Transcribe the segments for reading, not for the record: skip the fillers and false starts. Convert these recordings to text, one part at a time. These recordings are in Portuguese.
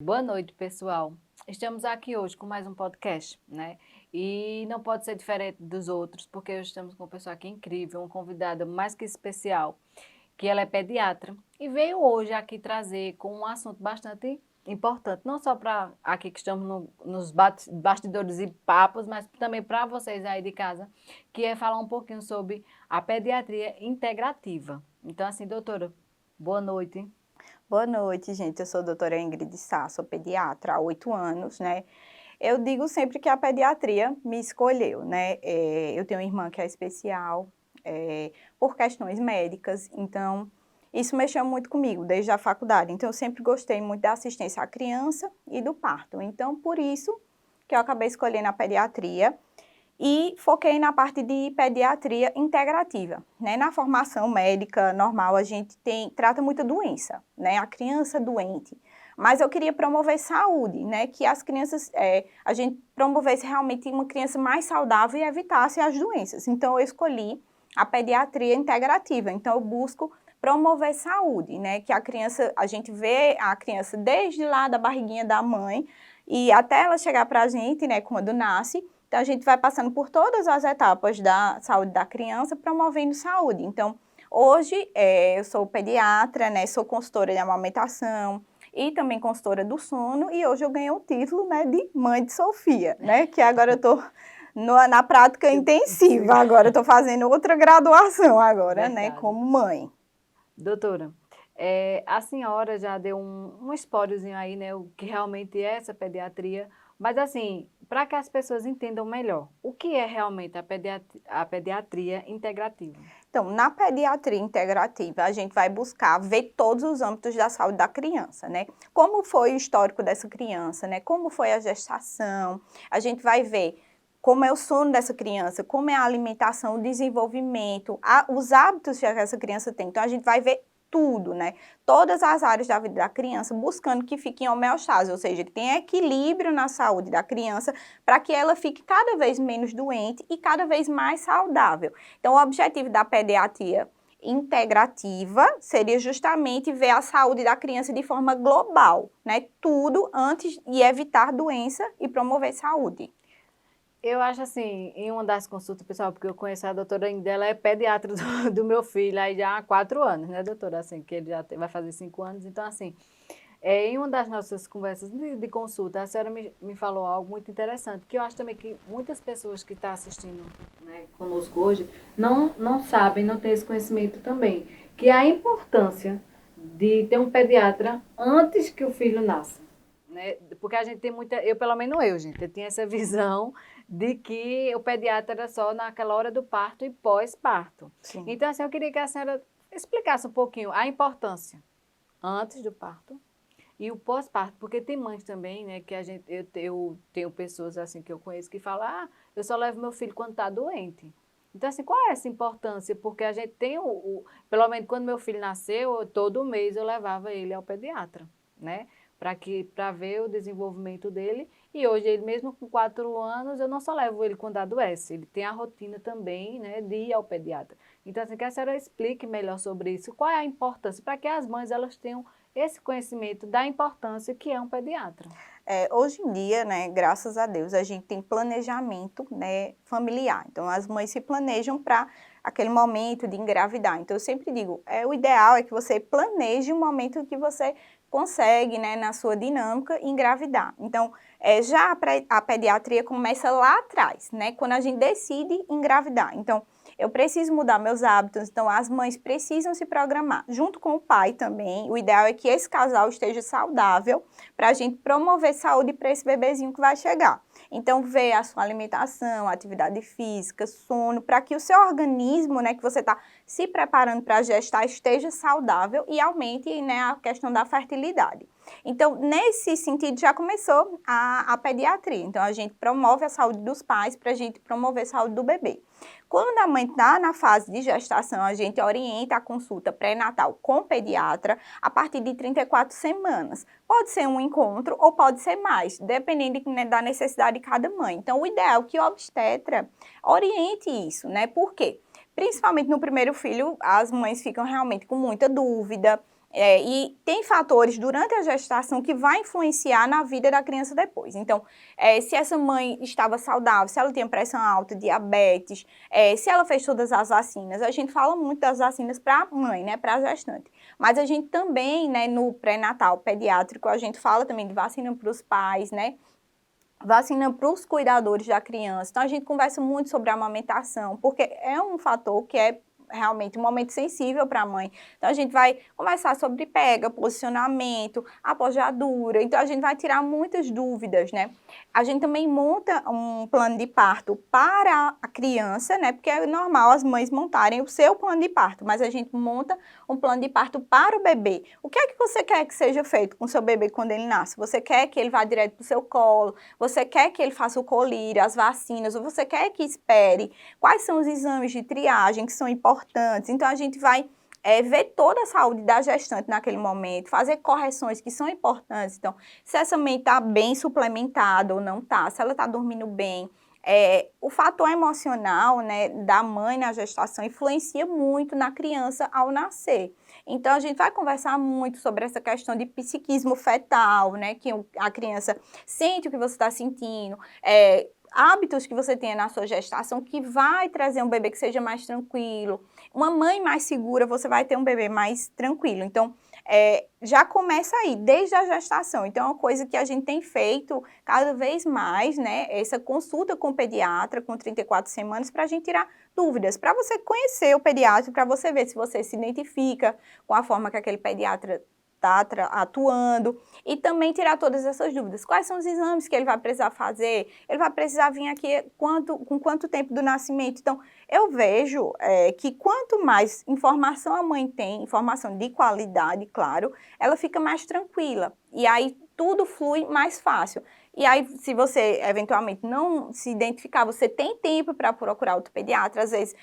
Boa noite, pessoal. Estamos aqui hoje com mais um podcast, né? E não pode ser diferente dos outros, porque hoje estamos com uma pessoa aqui incrível, uma convidada mais que especial, que ela é pediatra e veio hoje aqui trazer com um assunto bastante importante, não só para aqui que estamos nos bastidores e papos, mas também para vocês aí de casa, que é falar um pouquinho sobre a pediatria integrativa. Então, assim, doutora, boa noite. Boa noite, gente. Eu sou a doutora Ingrid Sá, sou pediatra há 8 anos, né? Eu digo sempre que a pediatria me escolheu, né? Eu tenho uma irmã que é especial, por questões médicas, então isso mexeu muito comigo desde a faculdade. Então eu sempre gostei muito da assistência à criança e do parto. Então por isso que eu acabei escolhendo a pediatria e foquei na parte de pediatria integrativa, né? Na formação médica normal, a gente trata muita doença, né? A criança doente. Mas eu queria promover saúde, né? Que as crianças, a gente promovesse realmente uma criança mais saudável e evitasse as doenças. Então, eu escolhi a pediatria integrativa. Então, eu busco promover saúde, né? Que a criança, a gente vê a criança desde lá da barriguinha da mãe e até ela chegar para a gente, né? Quando nasce. Então, a gente vai passando por todas as etapas da saúde da criança, promovendo saúde. Então, hoje, eu sou pediatra, né, sou consultora de amamentação e também consultora do sono, e hoje eu ganhei o título, né, de mãe de Sofia, né, que agora eu estou na prática intensiva, agora eu estou fazendo outra graduação agora, né, Verdade. como mãe. Doutora, a senhora já deu um spoilerzinho aí, né, o que realmente é essa pediatria, mas assim, para que as pessoas entendam melhor, o que é realmente a pediatria integrativa? Então, na pediatria integrativa, a gente vai buscar ver todos os âmbitos da saúde da criança, né? Como foi o histórico dessa criança, né? Como foi a gestação, a gente vai ver como é o sono dessa criança, como é a alimentação, o desenvolvimento, os hábitos que essa criança tem. Então, a gente vai ver tudo, né? Todas as áreas da vida da criança, buscando que fique em homeostase, ou seja, que tenha equilíbrio na saúde da criança para que ela fique cada vez menos doente e cada vez mais saudável. Então, o objetivo da pediatria integrativa seria justamente ver a saúde da criança de forma global, né? Tudo antes de evitar doença e promover saúde. Eu acho assim, em uma das consultas, pessoal, porque eu conheço a doutora ainda, ela é pediatra do meu filho aí já há 4 anos, né, doutora? Assim, que ele já vai fazer 5 anos, então assim, em uma das nossas conversas de consulta, a senhora me falou algo muito interessante, que eu acho também que muitas pessoas que estão assistindo, né, conosco hoje não sabem, não têm esse conhecimento também, que é a importância de ter um pediatra antes que o filho nasça. Né? Porque a gente tem muita, eu pelo menos gente, eu tinha essa visão de que o pediatra era só naquela hora do parto e pós-parto. Sim. Então, assim, eu queria que a senhora explicasse um pouquinho a importância antes do parto e o pós-parto, porque tem mães também, né, que eu tenho pessoas assim que eu conheço que falam, eu só levo meu filho quando está doente. Então, assim, qual é essa importância? Porque a gente tem pelo menos quando meu filho nasceu, todo mês eu levava ele ao pediatra, né, para ver o desenvolvimento dele. E hoje, ele mesmo com 4 anos, eu não só levo ele quando adoece, ele tem a rotina também, né, de ir ao pediatra. Então, assim, que a senhora explique melhor sobre isso, qual é a importância, para que as mães elas tenham esse conhecimento da importância que é um pediatra. Hoje em dia, né, graças a Deus, a gente tem planejamento, né, familiar. Então, as mães se planejam para aquele momento de engravidar. Então, eu sempre digo, o ideal é que você planeje um momento que você consegue, né, na sua dinâmica, engravidar. Então, já a pediatria começa lá atrás, né, quando a gente decide engravidar. Então, eu preciso mudar meus hábitos, então as mães precisam se programar, junto com o pai também. O ideal é que esse casal esteja saudável, para a gente promover saúde para esse bebezinho que vai chegar. Então, ver a sua alimentação, atividade física, sono, para que o seu organismo, né, que você está se preparando para gestar, esteja saudável e aumente, né, a questão da fertilidade. Então, nesse sentido, já começou a pediatria. Então, a gente promove a saúde dos pais para a gente promover a saúde do bebê. Quando a mãe está na fase de gestação, a gente orienta a consulta pré-natal com o pediatra a partir de 34 semanas. Pode ser um encontro ou pode ser mais, dependendo, né, da necessidade de cada mãe. Então, o ideal é que o obstetra oriente isso, né? Por quê? Principalmente no primeiro filho, as mães ficam realmente com muita dúvida, E tem fatores durante a gestação que vai influenciar na vida da criança depois. Então, se essa mãe estava saudável, se ela tinha pressão alta, diabetes, se ela fez todas as vacinas, a gente fala muito das vacinas para a mãe, né, para a gestante. Mas a gente também, né, no pré-natal pediátrico, a gente fala também de vacina para os pais, né, vacina para os cuidadores da criança. Então, a gente conversa muito sobre a amamentação, porque é um fator que é realmente um momento sensível para a mãe. Então, a gente vai conversar sobre pega, posicionamento, apojadura. Então, a gente vai tirar muitas dúvidas, né? A gente também monta um plano de parto para a criança, né? Porque é normal as mães montarem o seu plano de parto, mas a gente monta um plano de parto para o bebê. O que é que você quer que seja feito com o seu bebê quando ele nasce? Você quer que ele vá direto para o seu colo? Você quer que ele faça o colírio, as vacinas, ou você quer que espere? Quais são os exames de triagem que são importantes? Então, a gente vai ver toda a saúde da gestante naquele momento, fazer correções que são importantes. Então, se essa mãe está bem suplementada ou não está, se ela está dormindo bem. O fator emocional, né, da mãe na gestação influencia muito na criança ao nascer. Então, a gente vai conversar muito sobre essa questão de psiquismo fetal, né, que a criança sente o que você está sentindo, hábitos que você tenha na sua gestação que vai trazer um bebê que seja mais tranquilo. Uma mãe mais segura, você vai ter um bebê mais tranquilo. Então, já começa aí, desde a gestação. Então, é uma coisa que a gente tem feito cada vez mais, né? Essa consulta com o pediatra com 34 semanas para a gente tirar dúvidas, para você conhecer o pediatra, para você ver se você se identifica com a forma que aquele pediatra está atuando e também tirar todas essas dúvidas. Quais são os exames que ele vai precisar fazer? Ele vai precisar vir aqui com quanto tempo do nascimento? Então, eu vejo que quanto mais informação a mãe tem, informação de qualidade, claro, ela fica mais tranquila. E aí tudo flui mais fácil. E aí, se você eventualmente não se identificar, você tem tempo para procurar outro pediatra. Às vezes,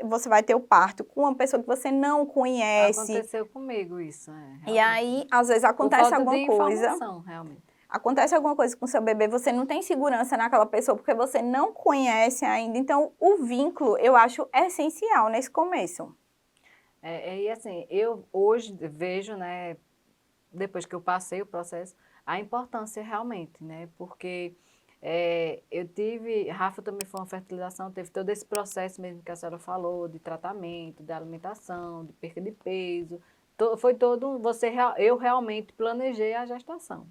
você vai ter o parto com uma pessoa que você não conhece. Aconteceu comigo isso, realmente. E aí, às vezes, Por acontece falta alguma de coisa. informação, realmente. Acontece alguma coisa com o seu bebê, você não tem segurança naquela pessoa porque você não conhece ainda. Então, o vínculo, eu acho essencial nesse começo. E assim, eu hoje vejo, né, depois que eu passei o processo, a importância realmente, né, porque eu tive, Rafa também foi uma fertilização, teve todo esse processo mesmo que a senhora falou, de tratamento, de alimentação, de perca de peso, foi todo, eu realmente planejei a gestação.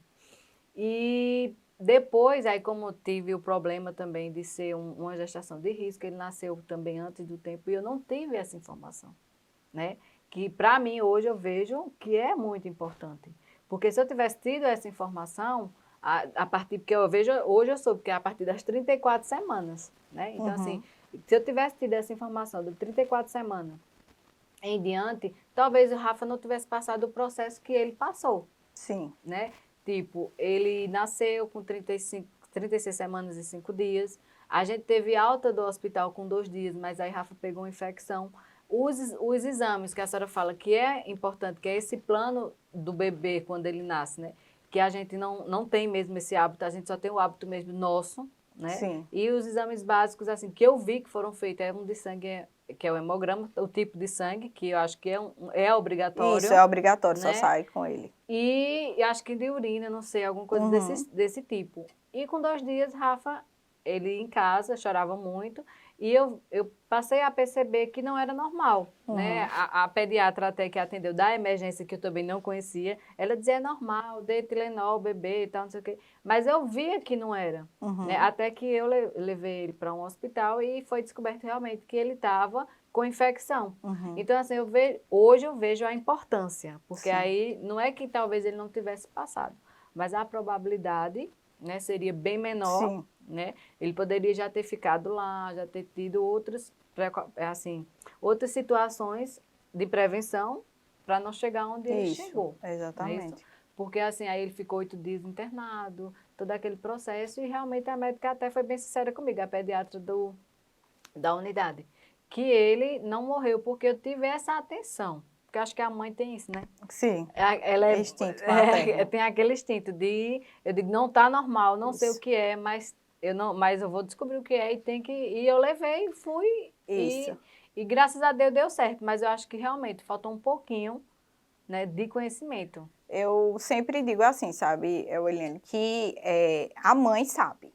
E depois, aí como tive o problema também de ser uma gestação de risco, ele nasceu também antes do tempo e eu não tive essa informação, né? Que para mim hoje eu vejo que é muito importante. Porque se eu tivesse tido essa informação, a partir, porque eu vejo, hoje eu soube que é a partir das 34 semanas, né? Então, assim, se eu tivesse tido essa informação de 34 semanas em diante, talvez o Rafa não tivesse passado o processo que ele passou. Sim. Né? Tipo, ele nasceu com 36 semanas e 5 dias, a gente teve alta do hospital com 2 dias, mas aí Rafa pegou uma infecção. Os exames que a senhora fala que é importante, que é esse plano do bebê quando ele nasce, né? Que a gente não tem mesmo esse hábito, a gente só tem o hábito mesmo nosso, né? Sim. E os exames básicos, assim, que eu vi que foram feitos, é um de sangue, que é o hemograma, o tipo de sangue, que eu acho que é obrigatório. Isso, é obrigatório, né? só sai com ele. E acho que de urina, não sei, alguma coisa desse tipo. E com 2 dias, Rafa, ele em casa, chorava muito, e eu passei a perceber que não era normal, né? A pediatra até que atendeu da emergência, que eu também não conhecia, ela dizia, é normal, dê Tilenol, bebê e tal, não sei o quê. Mas eu via que não era, né? Até que eu levei ele para um hospital e foi descoberto realmente que ele estava com infecção. Então, assim, hoje eu vejo a importância, porque Sim. aí não é que talvez ele não tivesse passado, mas a probabilidade, né, seria bem menor, Sim. né? Ele poderia já ter ficado lá, já ter tido outras situações de prevenção para não chegar onde ele chegou. Exatamente. Porque assim, aí ele ficou 8 dias internado, todo aquele processo, e realmente a médica até foi bem sincera comigo, a pediatra da unidade, que ele não morreu porque eu tive essa atenção. Porque eu acho que a mãe tem isso, né? Sim. Ela Instinto materno. tem aquele instinto de, eu digo, não está normal, não sei o Isso. que é, mas eu vou descobrir o que é e tem que. E eu levei, fui Isso. e graças a Deus deu certo. Mas eu acho que realmente faltou um pouquinho né, de conhecimento. Eu sempre digo assim, sabe, Eliane, que a mãe sabe.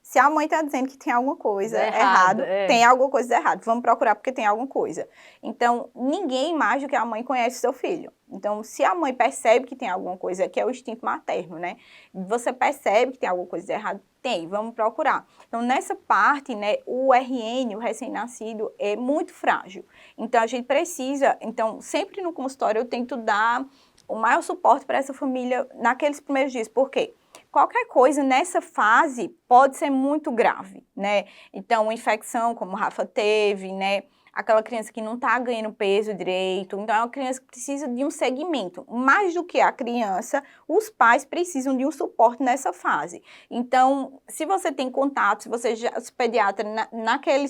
Se a mãe está dizendo que tem alguma coisa É errado, errado, tem alguma coisa errada. Vamos procurar porque tem alguma coisa. Então, ninguém mais do que a mãe conhece seu filho. Então, se a mãe percebe que tem alguma coisa, que é o instinto materno, né? Você percebe que tem alguma coisa errada? Tem, vamos procurar. Então, nessa parte, né, o RN, o recém-nascido, é muito frágil. Então, a gente precisa, então, sempre no consultório eu tento dar o maior suporte para essa família naqueles primeiros dias. Por quê? Qualquer coisa nessa fase pode ser muito grave, né? Então, uma infecção, como o Rafa teve, né? Aquela criança que não está ganhando peso direito. Então, é uma criança que precisa de um segmento. Mais do que a criança, os pais precisam de um suporte nessa fase. Então, se você tem contato, se você já se pediatra, naquele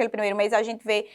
primeiro mês, a gente vê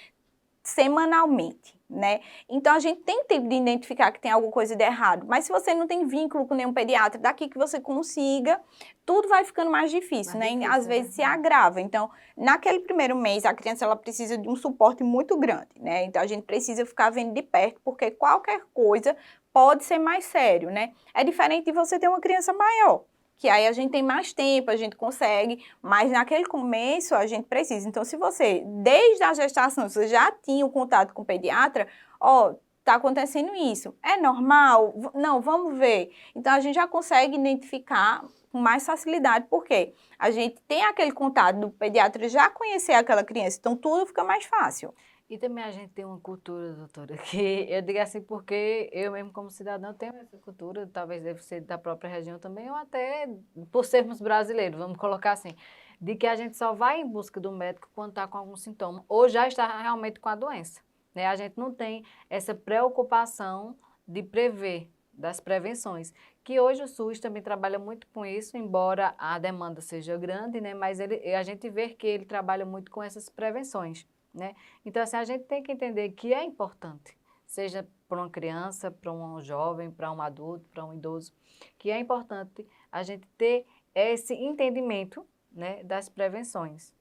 semanalmente, né? Então, a gente tem tempo de identificar que tem alguma coisa de errado, mas se você não tem vínculo com nenhum pediatra, daqui que você consiga, tudo vai ficando mais difícil, né? E às vezes se agrava. Então, naquele primeiro mês, a criança ela precisa de um suporte muito grande, né? Então, a gente precisa ficar vendo de perto, porque qualquer coisa pode ser mais sério, né? É diferente de você ter uma criança maior, que aí a gente tem mais tempo, a gente consegue, mas naquele começo a gente precisa. Então, se você, desde a gestação, você já tinha o contato com o pediatra, ó, tá acontecendo isso, é normal? Não, vamos ver. Então, a gente já consegue identificar com mais facilidade, porque a gente tem aquele contato do pediatra já conhecer aquela criança, então tudo fica mais fácil. E também a gente tem uma cultura, doutora, que eu digo assim porque eu mesmo como cidadã tenho essa cultura, talvez deve ser da própria região também, ou até por sermos brasileiros, vamos colocar assim, de que a gente só vai em busca do médico quando está com algum sintoma, ou já está realmente com a doença, né? A gente não tem essa preocupação de prever, das prevenções, que hoje o SUS também trabalha muito com isso, embora a demanda seja grande, né? Mas a gente vê que ele trabalha muito com essas prevenções, né? Então, assim, a gente tem que entender que é importante, seja para uma criança, para um jovem, para um adulto, para um idoso, que é importante a gente ter esse entendimento, né, das prevenções.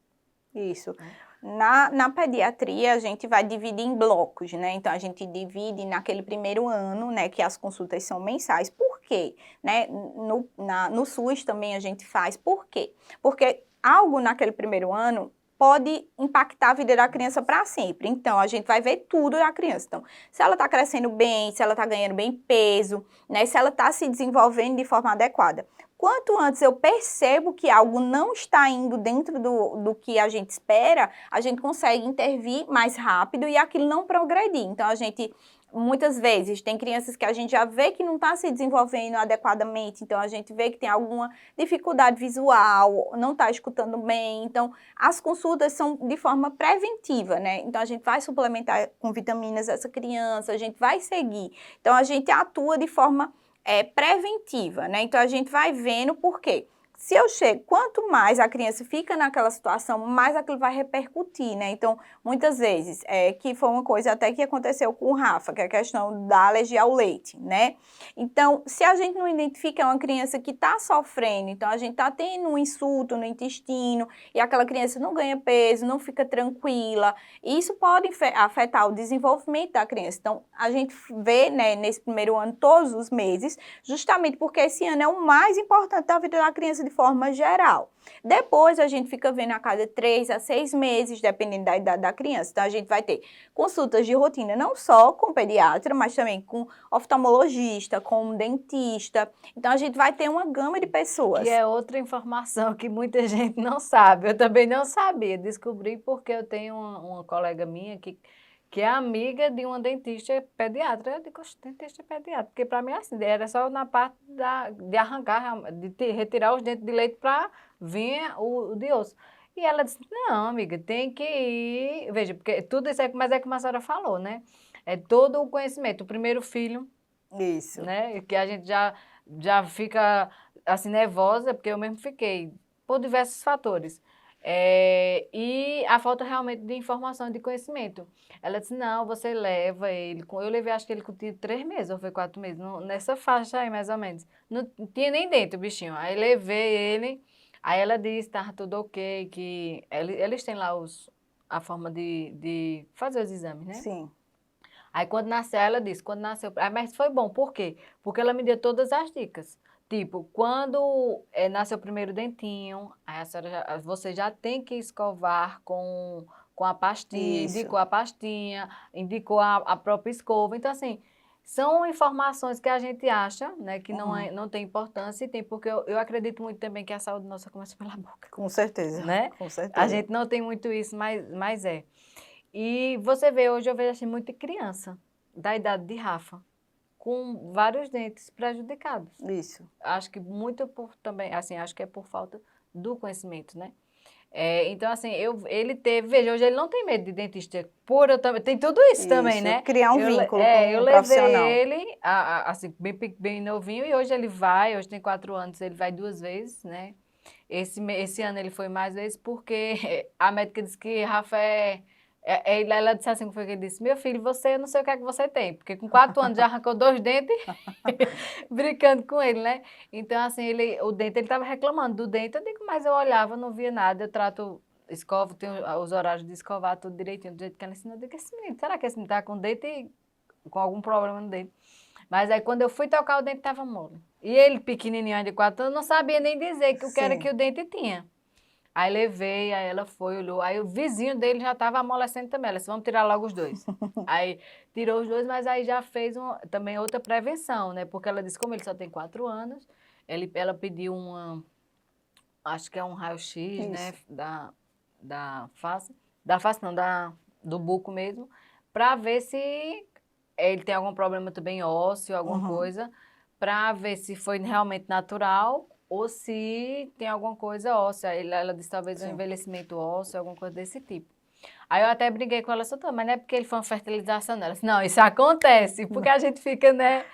Isso. Né? Na pediatria, a gente vai dividir em blocos, né? Então, a gente divide naquele primeiro ano, né, que as consultas são mensais. Por quê? Né? No SUS também a gente faz. Por quê? Porque algo naquele primeiro ano pode impactar a vida da criança para sempre. Então, a gente vai ver tudo da criança. Então, se ela está crescendo bem, se ela está ganhando bem peso, né, se ela está se desenvolvendo de forma adequada. Quanto antes eu percebo que algo não está indo dentro do que a gente espera, a gente consegue intervir mais rápido e aquilo não progredir. Então, a gente, muitas vezes, tem crianças que a gente já vê que não está se desenvolvendo adequadamente, então a gente vê que tem alguma dificuldade visual, não está escutando bem. Então, as consultas são de forma preventiva, né? Então, a gente vai suplementar com vitaminas essa criança, a gente vai seguir. Então, a gente atua de forma preventiva, né? Então, a gente vai vendo por quê. Se eu chego, quanto mais a criança fica naquela situação, mais aquilo vai repercutir, né? Então, muitas vezes, que foi uma coisa até que aconteceu com o Rafa, que é a questão da alergia ao leite, né? Então, se a gente não identifica uma criança que está sofrendo, então a gente está tendo um insulto no intestino e aquela criança não ganha peso, não fica tranquila, isso pode afetar o desenvolvimento da criança. Então, a gente vê, né, nesse primeiro ano, todos os meses, justamente porque esse ano é o mais importante da vida da criança de forma geral. Depois, a gente fica vendo a cada 3 a 6 meses, dependendo da idade da criança. Então, a gente vai ter consultas de rotina, não só com pediatra, mas também com oftalmologista, com dentista. Então, a gente vai ter uma gama de pessoas. Que é outra informação que muita gente não sabe. Eu também não sabia. Descobri porque eu tenho uma colega minha que é amiga de uma dentista pediatra. Eu digo, dentista pediatra, porque para mim assim, era só na parte de arrancar, retirar os dentes de leite para vir o de osso. E ela disse, não, amiga, tem que ir. Veja, porque tudo isso é, mas é como a senhora falou, né? É todo o conhecimento. O primeiro filho, Isso. né? Que a gente já fica assim nervosa, porque eu mesmo fiquei, por diversos fatores. E a falta realmente de informação e de conhecimento. Ela disse, não, você leva ele. Eu levei, acho que ele tinha 3 meses, ou foi 4 meses, nessa faixa aí, mais ou menos. Não tinha nem dentro o bichinho. Aí levei ele, aí ela disse, tá tudo ok, que eles têm lá a forma de fazer os exames, né? Sim. Aí quando nasceu, ela disse, quando nasceu, mas foi bom, por quê? Porque ela me deu todas as dicas. Tipo, quando nasceu o primeiro dentinho, aí a senhora você já tem que escovar com a pastinha, Isso. indicou a pastinha, indicou a própria escova. Então, assim, são informações que a gente acha, né, que não, Uhum. não tem importância e tem, porque eu acredito muito também que a saúde nossa começa pela boca, Com certeza, né? com A certeza. gente não tem muito isso, mas é. E você vê, hoje eu vejo assim, muita criança da idade de Rafa, com vários dentes prejudicados. Isso. Acho que muito por também, assim, acho que é por falta do conhecimento, né? Então, assim, ele teve, veja, hoje ele não tem medo de dentista, por eu também, tem tudo isso também, Isso. né? Criar um vínculo com Eu um levei profissional. ele, assim, bem novinho, e hoje ele vai, hoje tem 4 anos, ele vai 2 vezes, né? Esse ano ele foi mais vezes porque a médica disse que Rafa ela disse assim, foi que ele disse, meu filho, você, eu não sei o que é que você tem, porque com 4 anos já arrancou 2 dentes, brincando com ele, né? Então, assim, o dente, ele estava reclamando do dente, eu digo, mas eu olhava, não via nada, eu trato, escovo, tenho os horários de escovar tudo direitinho, do jeito que ela ensina, eu digo, esse menino, será que esse menino tá com dente, com algum problema no dente? Mas aí, quando eu fui tocar, o dente estava mole. E ele, pequenininho, de 4 anos, não sabia nem dizer o que era que Sim. o dente tinha. Aí levei, aí ela foi, olhou. Aí o vizinho dele já estava amolecendo também. Ela disse, vamos tirar logo os dois. Aí tirou os dois, mas aí já fez também outra prevenção, né? Porque ela disse, como ele só tem 4 anos, ela pediu acho que é um raio-x, né? Isso. Da face. Da face não, do buco mesmo, para ver se ele tem algum problema também ósseo, alguma Uhum. coisa, para ver se foi realmente natural ou se tem alguma coisa óssea. Ela disse talvez um Sim. envelhecimento ósseo, alguma coisa desse tipo. Aí eu até briguei com ela, mas não é porque ele foi uma fertilização dela. Não, isso acontece, porque a gente fica, né,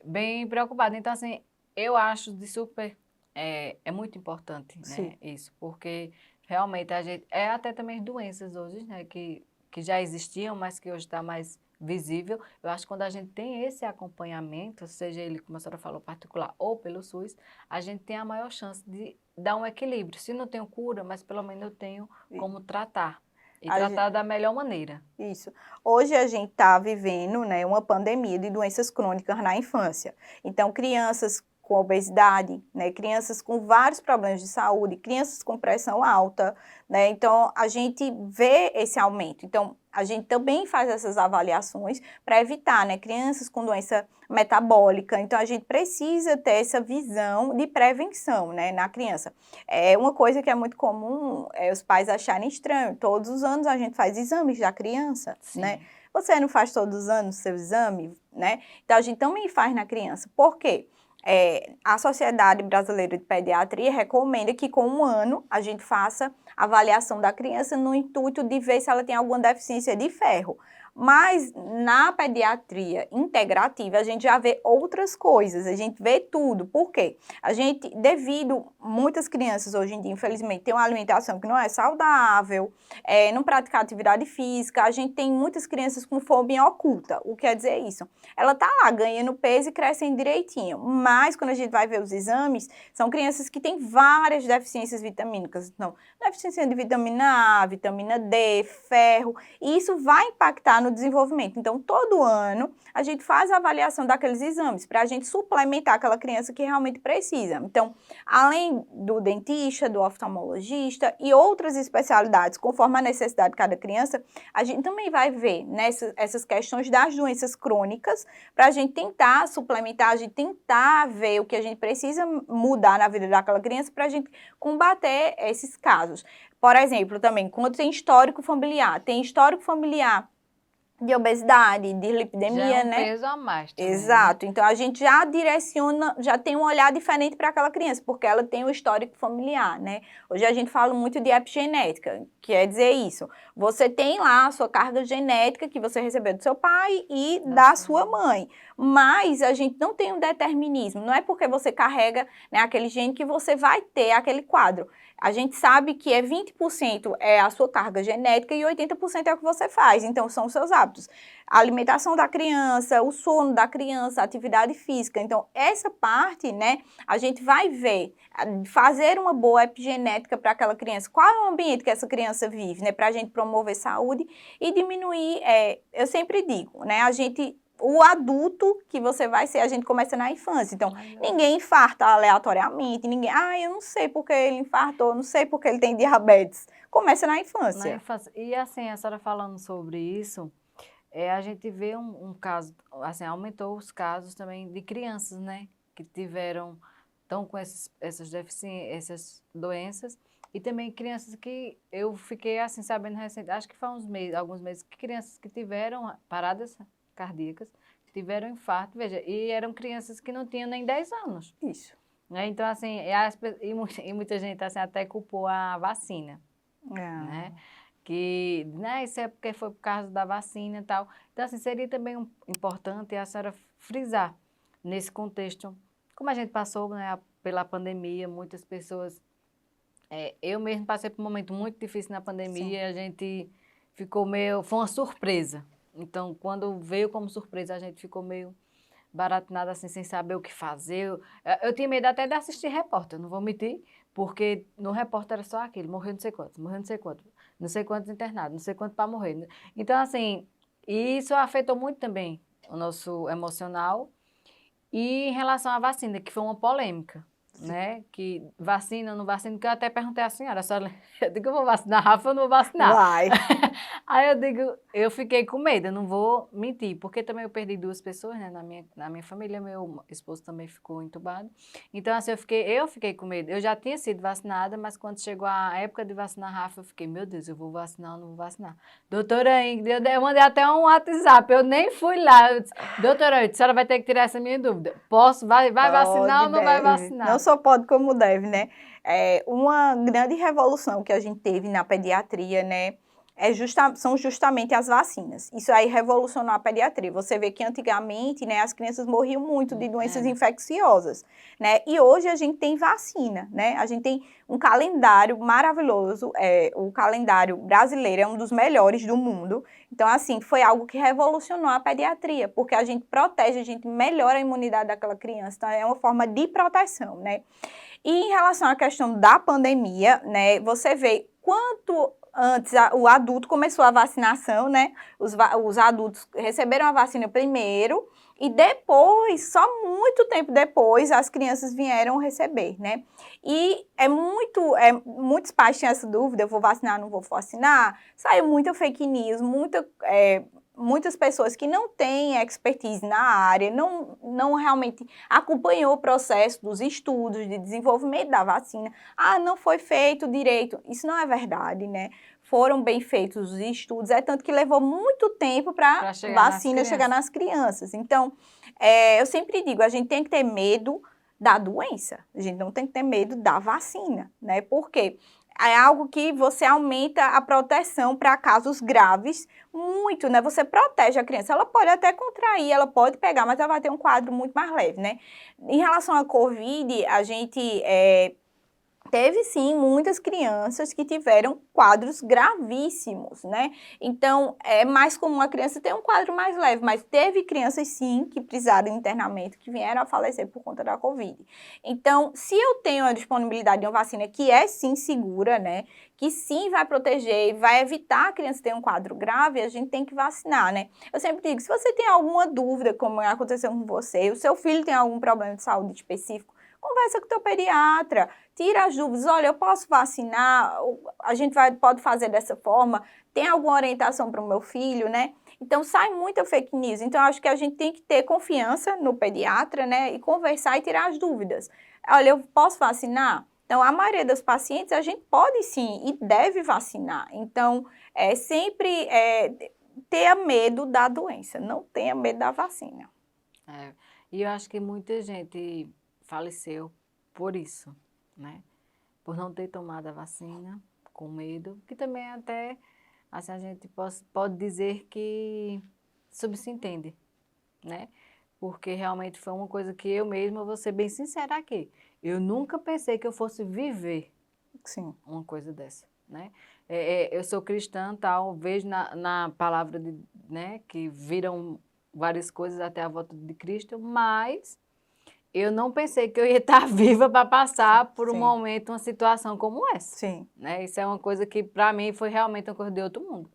bem preocupada. Então, assim, eu acho de super, é muito importante, né, Sim. isso, porque realmente a gente, até também as doenças hoje, né, que já existiam, mas que hoje está mais visível. Eu acho que quando a gente tem esse acompanhamento, seja ele, como a senhora falou, particular ou pelo SUS, a gente tem a maior chance de dar um equilíbrio. Se não tenho cura, mas pelo menos eu tenho como tratar. E A gen- tratar da melhor maneira. Isso. Hoje a gente está vivendo, né, uma pandemia de doenças crônicas na infância. Então, crianças com obesidade, né, crianças com vários problemas de saúde, crianças com pressão alta, né, então a gente vê esse aumento. Então, a gente também faz essas avaliações para evitar, né, crianças com doença metabólica. Então, a gente precisa ter essa visão de prevenção, né, na criança. É uma coisa que é muito comum os pais acharem estranho. Todos os anos a gente faz exames da criança, né? Sim. Você não faz todos os anos seu exame, né? Então a gente também faz na criança. Por quê? A Sociedade Brasileira de Pediatria recomenda que com 1 ano a gente faça avaliação da criança no intuito de ver se ela tem alguma deficiência de ferro. Mas na pediatria integrativa a gente já vê outras coisas, a gente vê tudo. Por quê? A gente, devido muitas crianças hoje em dia, infelizmente, têm uma alimentação que não é saudável, não praticam atividade física, a gente tem muitas crianças com fome oculta. O que quer dizer isso? Ela tá lá ganhando peso e crescendo direitinho, mas quando a gente vai ver os exames, são crianças que têm várias deficiências vitamínicas. Então, deficiência de vitamina A, vitamina D, ferro, e isso vai impactar no desenvolvimento. Então, todo ano, a gente faz a avaliação daqueles exames para a gente suplementar aquela criança que realmente precisa. Então, além do dentista, do oftalmologista e outras especialidades, conforme a necessidade de cada criança, a gente também vai ver essas questões das doenças crônicas para a gente tentar suplementar, a gente tentar ver o que a gente precisa mudar na vida daquela criança para a gente combater esses casos. Por exemplo, também, quando tem histórico familiar de obesidade, de Já é lipidemia, um né? peso a mais também, né? Exato. Então, a gente já direciona, já tem um olhar diferente para aquela criança, porque ela tem o histórico familiar, né? Hoje a gente fala muito de epigenética, quer dizer isso. Você tem lá a sua carga genética que você recebeu do seu pai e da sua mãe. Mas a gente não tem um determinismo. Não é porque você carrega, né, aquele gene que você vai ter aquele quadro. A gente sabe que 20% é a sua carga genética e 80% é o que você faz. Então, são os seus hábitos. hábitos. A alimentação da criança, o sono da criança, a atividade física. Então, essa parte, né, a gente vai ver, fazer uma boa epigenética para aquela criança. Qual é o ambiente que essa criança vive, né, para a gente promover saúde e diminuir, eu sempre digo, né, o adulto que você vai ser, a gente começa na infância. Então, ninguém infarta aleatoriamente, ninguém, eu não sei porque ele infartou, não sei porque ele tem diabetes. Começa na infância. Na infância. E assim, a senhora falando sobre isso, a gente vê um caso, assim, aumentou os casos também de crianças, né, que estão com essas deficiências, essas doenças, e também crianças que eu fiquei assim sabendo recente, acho que foi alguns meses, que crianças que tiveram paradas cardíacas, que tiveram infarto, veja, e eram crianças que não tinham nem 10 anos. Isso. Né? Então, assim, e muita gente assim, até culpou a vacina, né? Que, né, isso é porque foi por causa da vacina e tal. Então, assim, seria também importante a senhora frisar nesse contexto, como a gente passou, né, pela pandemia, muitas pessoas, eu mesmo passei por um momento muito difícil na pandemia, a gente ficou foi uma surpresa. Então, quando veio como surpresa, a gente ficou meio baratinado assim, sem saber o que fazer. Eu tinha medo até de assistir repórter, não vou mentir, porque no repórter era só aquele, morreu não sei quantos, morreu não sei quantos internados, não sei quantos para morrer. Então, assim, isso afetou muito também o nosso emocional. E em relação à vacina, que foi uma polêmica, né? Que vacina ou não vacina, que eu até perguntei à senhora, eu digo, eu vou vacinar Rafa ou não vou vacinar? Vai. Aí eu digo, eu fiquei com medo, eu não vou mentir, porque também eu perdi 2 pessoas, né, na minha família, meu esposo também ficou entubado. Então, assim, eu fiquei com medo. Eu já tinha sido vacinada, mas quando chegou a época de vacinar Rafa, eu fiquei, meu Deus, eu vou vacinar ou não vou vacinar? Doutora Ingrid, eu mandei até um WhatsApp, eu nem fui lá. Eu disse, doutora Ingrid, a senhora vai ter que tirar essa minha dúvida. Vai vacinar ou não vai vacinar? Não só pode como deve, né? Uma grande revolução que a gente teve na pediatria, né? São justamente as vacinas. Isso aí revolucionou a pediatria. Você vê que antigamente, né, as crianças morriam muito de doenças infecciosas, né? E hoje a gente tem vacina, né? A gente tem um calendário maravilhoso. O calendário brasileiro é um dos melhores do mundo. Então, assim, foi algo que revolucionou a pediatria, porque a gente protege, a gente melhora a imunidade daquela criança. Então, é uma forma de proteção, né? E em relação à questão da pandemia, né, você vê quanto antes o adulto começou a vacinação, né? Os adultos receberam a vacina primeiro e depois, só muito tempo depois, as crianças vieram receber, né? E muitos pais tinham essa dúvida, eu vou vacinar, não vou vacinar? Saiu muita fake news, muitas pessoas que não têm expertise na área, não realmente acompanhou o processo dos estudos de desenvolvimento da vacina. Não foi feito direito. Isso não é verdade, né? Foram bem feitos os estudos, tanto que levou muito tempo para a vacina chegar nas crianças. Então, eu sempre digo, a gente tem que ter medo da doença, a gente não tem que ter medo da vacina, né? Por quê? É algo que você aumenta a proteção para casos graves muito, né? Você protege a criança. Ela pode até contrair, ela pode pegar, mas ela vai ter um quadro muito mais leve, né? Em relação à Covid, a gente teve sim muitas crianças que tiveram quadros gravíssimos, né? Então, é mais comum a criança ter um quadro mais leve, mas teve crianças sim que precisaram de internamento, que vieram a falecer por conta da Covid. Então, se eu tenho a disponibilidade de uma vacina que é sim segura, né? Que sim vai proteger, vai evitar a criança ter um quadro grave, a gente tem que vacinar, né? Eu sempre digo, se você tem alguma dúvida, como aconteceu com você, o seu filho tem algum problema de saúde específico, conversa com o teu pediatra, tira as dúvidas, olha, eu posso vacinar, a gente pode fazer dessa forma, tem alguma orientação para o meu filho, né? Então, sai muita fake news. Então, acho que a gente tem que ter confiança no pediatra, né? E conversar e tirar as dúvidas. Olha, eu posso vacinar? Então, a maioria dos pacientes, a gente pode sim e deve vacinar. Então, sempre tenha medo da doença, não tenha medo da vacina. E eu acho que muita gente faleceu por isso, né? Por não ter tomado a vacina, com medo, que também até, assim, a gente pode dizer que subsentende, né? Porque realmente foi uma coisa que eu mesma, vou ser bem sincera aqui, eu nunca pensei que eu fosse viver uma coisa dessa. né? Eu sou cristã, tal, vejo na palavra, né, que viram várias coisas até a volta de Cristo, mas eu não pensei que eu ia estar viva para passar por um Sim, momento, uma situação como essa, sim, né? Isso é uma coisa que, para mim, foi realmente uma coisa de outro mundo.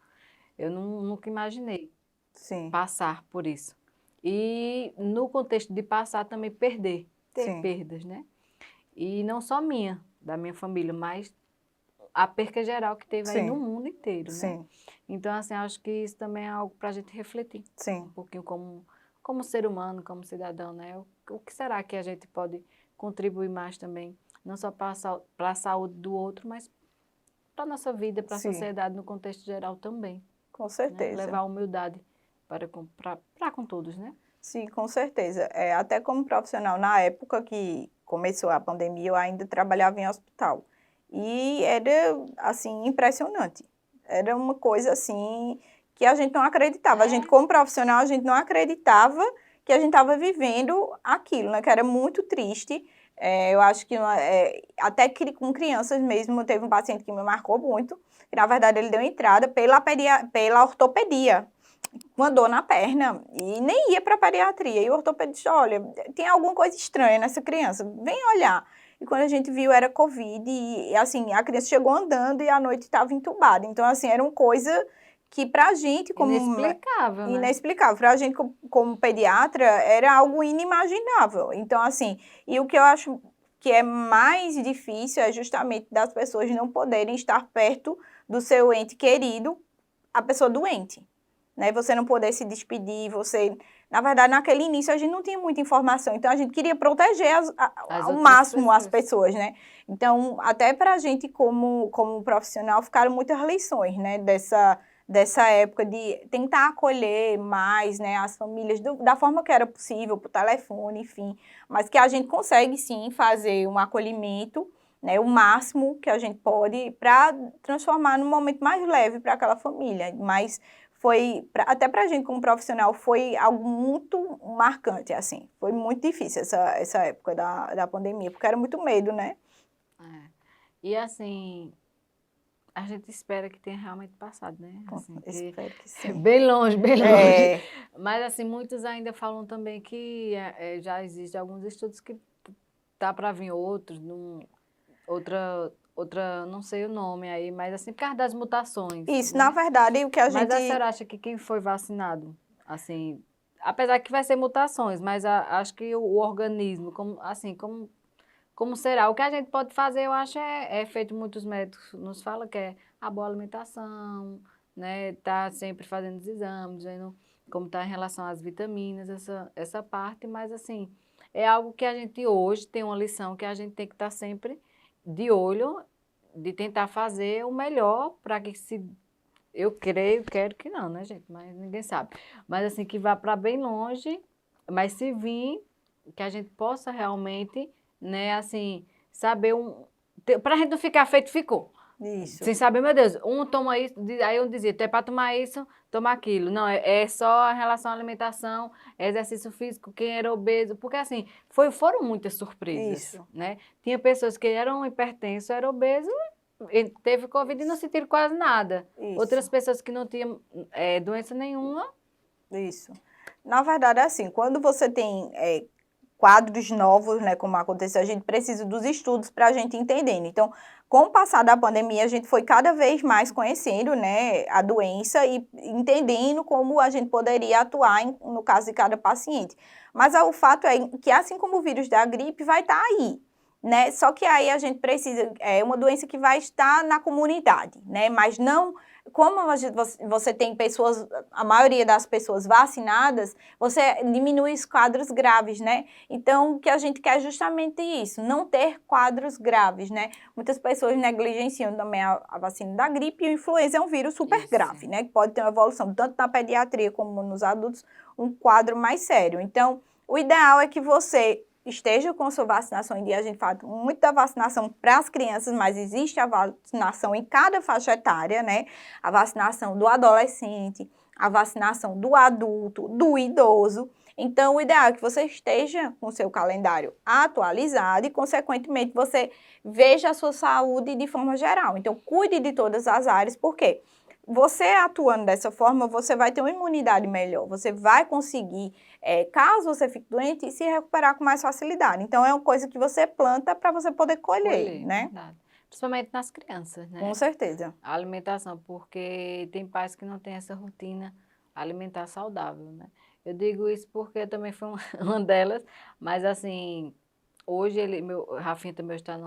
Eu nunca imaginei sim, passar por isso. E no contexto de passar também ter sim, perdas, né? E não só minha, da minha família, mas a perca geral que teve aí no sim, mundo inteiro, né? sim, Então, assim, acho que isso também é algo para a gente refletir um sim, pouquinho como ser humano, como cidadão, né? O que será que a gente pode contribuir mais também, não só para a saúde do outro, mas para a nossa vida, para a sim, sociedade no contexto geral também, com né? certeza. Levar a humildade para com todos, né? Sim, com certeza. Até como profissional, na época que começou a pandemia, eu ainda trabalhava em hospital. E era, assim, impressionante. Era uma coisa, assim, que a gente não acreditava. A gente, como profissional, a gente não acreditava que a gente estava vivendo aquilo, né? Que era muito triste. Eu acho que, até que com crianças mesmo, teve um paciente que me marcou muito, que, na verdade, ele deu entrada pela ortopedia, uma dor na perna e nem ia para a pediatria. E o ortopedista, olha, tem alguma coisa estranha nessa criança, vem olhar. E quando a gente viu, era Covid e assim, a criança chegou andando e à noite estava entubada. Então, assim, era uma coisa que para a gente, como Inexplicável, né? inexplicável, para a gente, como pediatra, era algo inimaginável. Então, assim, e o que eu acho que é mais difícil é justamente das pessoas não poderem estar perto do seu ente querido, a pessoa doente, né? Você não poder se despedir, você... Na verdade, naquele início a gente não tinha muita informação, então a gente queria proteger As ao outras máximo as pessoas. pessoas, né? Então, até para a gente como profissional, ficaram muitas lições, né? Dessa época de tentar acolher mais, né, as famílias da forma que era possível, por telefone, enfim, mas que a gente consegue sim fazer um acolhimento, né, o máximo que a gente pode para transformar num momento mais leve para aquela família, mas foi, até para a gente como profissional, foi algo muito marcante, assim, foi muito difícil essa época da pandemia, porque era muito medo, né? É. E assim, a gente espera que tenha realmente passado, né? Assim, que Espero que sim. bem longe, bem longe. É, Mas assim, muitos ainda falam também que já existem alguns estudos que tá para vir outros, outra, não sei o nome aí, mas assim, por causa das mutações, isso, na né? verdade, o que a Mas a gente... senhora acha que quem foi vacinado, assim, apesar que vai ser mutações, mas acho que o organismo, como, assim, como será? O que a gente pode fazer, eu acho, é feito, muitos médicos nos falam que é a boa alimentação, né? Tá sempre fazendo os exames, vendo como está em relação às vitaminas, essa parte, mas assim, é algo que a gente hoje tem uma lição que a gente tem que estar sempre de olho, de tentar fazer o melhor para que se eu creio, quero que não, né, gente? Mas ninguém sabe. Mas assim, que vá para bem longe, mas se vir, que a gente possa realmente, né, assim, saber para a gente não ficar feito, ficou. Isso, Sem saber, meu Deus, um toma isso, aí um dizia, é para tomar isso, toma aquilo. Não, é só a relação à alimentação, exercício físico, quem era obeso, porque assim, foram muitas surpresas, isso, né? Tinha pessoas que eram hipertensos, eram obesos, teve Covid e não sentiram quase nada. isso. Outras pessoas que não tinham doença nenhuma. Isso. Na verdade, é assim, quando você tem quadros novos, né, como aconteceu, a gente precisa dos estudos para a gente entender. Então, com o passar da pandemia, a gente foi cada vez mais conhecendo, né, a doença e entendendo como a gente poderia atuar no caso de cada paciente. Mas o fato é que, assim como o vírus da gripe, vai estar aí, né? Só que aí a gente precisa, é uma doença que vai estar na comunidade, né? Mas não, como você tem pessoas, a maioria das pessoas vacinadas, você diminui os quadros graves, né? Então, o que a gente quer é justamente isso, não ter quadros graves, né? Muitas pessoas negligenciam também a vacina da gripe e o influenza é um vírus super Isso. grave, né? Que pode ter uma evolução tanto na pediatria como nos adultos, um quadro mais sério. Então, o ideal é que você esteja com sua vacinação em dia. A gente fala muito da vacinação para as crianças, mas existe a vacinação em cada faixa etária, né? A vacinação do adolescente, a vacinação do adulto, do idoso. Então, o ideal é que você esteja com o seu calendário atualizado e, consequentemente, você veja a sua saúde de forma geral. Então, cuide de todas as áreas, porque você atuando dessa forma, você vai ter uma imunidade melhor, você vai conseguir, caso você fique doente, se recuperar com mais facilidade. Então, é uma coisa que você planta para você poder colher, Colher, né? verdade. Principalmente nas crianças, Com né? certeza. A alimentação, porque tem pais que não têm essa rotina alimentar saudável, né? Eu digo isso porque eu também fui uma, uma delas, mas assim, hoje Rafinha também está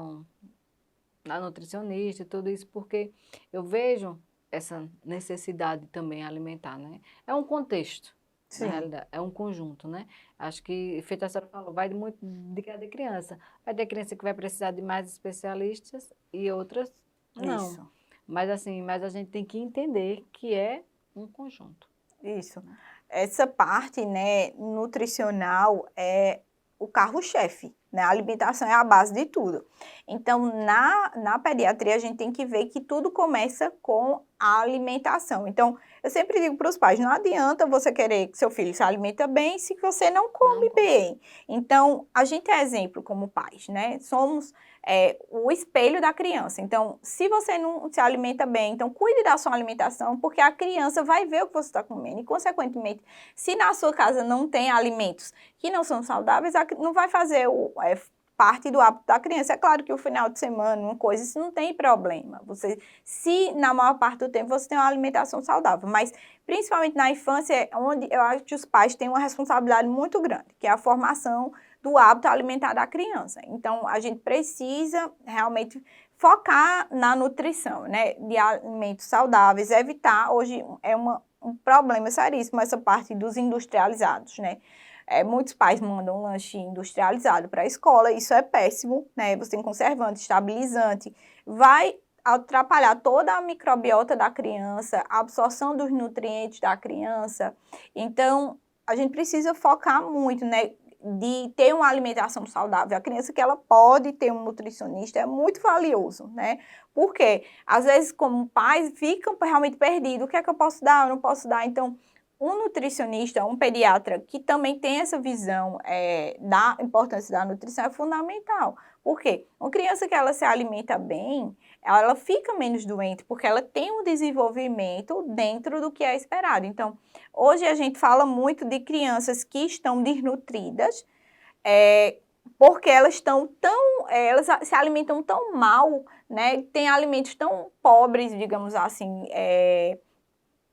na nutricionista e tudo isso, porque eu vejo essa necessidade também alimentar, né? É um contexto, na Sim, realidade, é um conjunto, né? Acho que, feito a senhora falou, vai muito de cada criança. Vai ter criança que vai precisar de mais especialistas e outras não. isso. Mas assim, mas a gente tem que entender que é um conjunto. Isso. Essa parte, né, nutricional é o carro-chefe, né? A alimentação é a base de tudo. Então, na pediatria, a gente tem que ver que tudo começa com a alimentação. Então, eu sempre digo para os pais, não adianta você querer que seu filho se alimenta bem se você não Não come come. bem. Então, a gente é exemplo como pais, né? Somos o espelho da criança. Então, se você não se alimenta bem, então cuide da sua alimentação, porque a criança vai ver o que você está comendo. E, consequentemente, se na sua casa não tem alimentos que não são saudáveis, não vai fazer parte do hábito da criança. É claro que o final de semana, uma coisa, isso não tem problema. Se na maior parte do tempo você tem uma alimentação saudável, mas principalmente na infância, é onde eu acho que os pais têm uma responsabilidade muito grande, que é a formação do hábito alimentar da criança. Então, a gente precisa realmente focar na nutrição, né, de alimentos saudáveis, evitar, hoje é um problema seríssimo essa parte dos industrializados, né. Muitos pais mandam lanche industrializado para a escola, isso é péssimo, né, você tem conservante, estabilizante, vai atrapalhar toda a microbiota da criança, a absorção dos nutrientes da criança. Então, a gente precisa focar muito, né, de ter uma alimentação saudável. A criança que ela pode ter um nutricionista é muito valioso, né? Porque, às vezes, como pais, ficam realmente perdidos. O que é que eu posso dar? Eu não posso dar. Então, um nutricionista, um pediatra que também tem essa visão da importância da nutrição é fundamental. Por quê? Uma criança que ela se alimenta bem, ela fica menos doente, porque ela tem um desenvolvimento dentro do que é esperado. Então, hoje a gente fala muito de crianças que estão desnutridas, porque elas estão elas se alimentam tão mal, né? Tem alimentos tão pobres, digamos assim,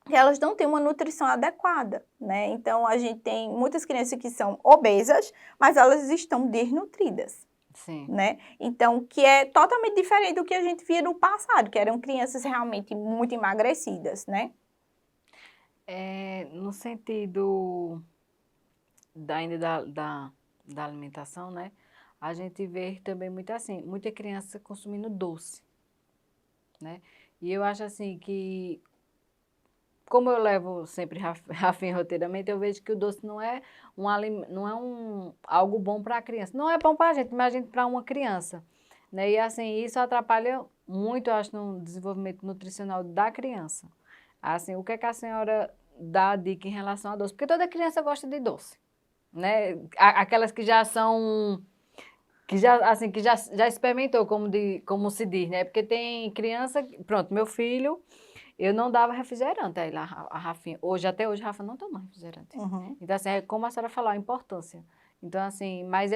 que elas não têm uma nutrição adequada, né? Então, a gente tem muitas crianças que são obesas, mas elas estão desnutridas, Sim. né? Então, que é totalmente diferente do que a gente via no passado, que eram crianças realmente muito emagrecidas, né? No sentido ainda da alimentação, né? A gente vê também muito assim, muita criança consumindo doce, né? E eu acho assim que, como eu levo sempre Rafinha roteiramente, eu vejo que o doce não é algo bom para a criança. Não é bom para a gente, mas para uma criança, né? E assim, isso atrapalha muito, eu acho, no desenvolvimento nutricional da criança. Assim, o que é que a senhora dá dica em relação a doce? Porque toda criança gosta de doce, né? Aquelas que já são, que já experimentou, como se diz, né? Porque tem criança, pronto, meu filho, eu não dava refrigerante aí lá, a Rafinha. Até hoje, a Rafa não toma refrigerante. Uhum. Então, assim, é como a senhora falou, a importância. Então, assim, mas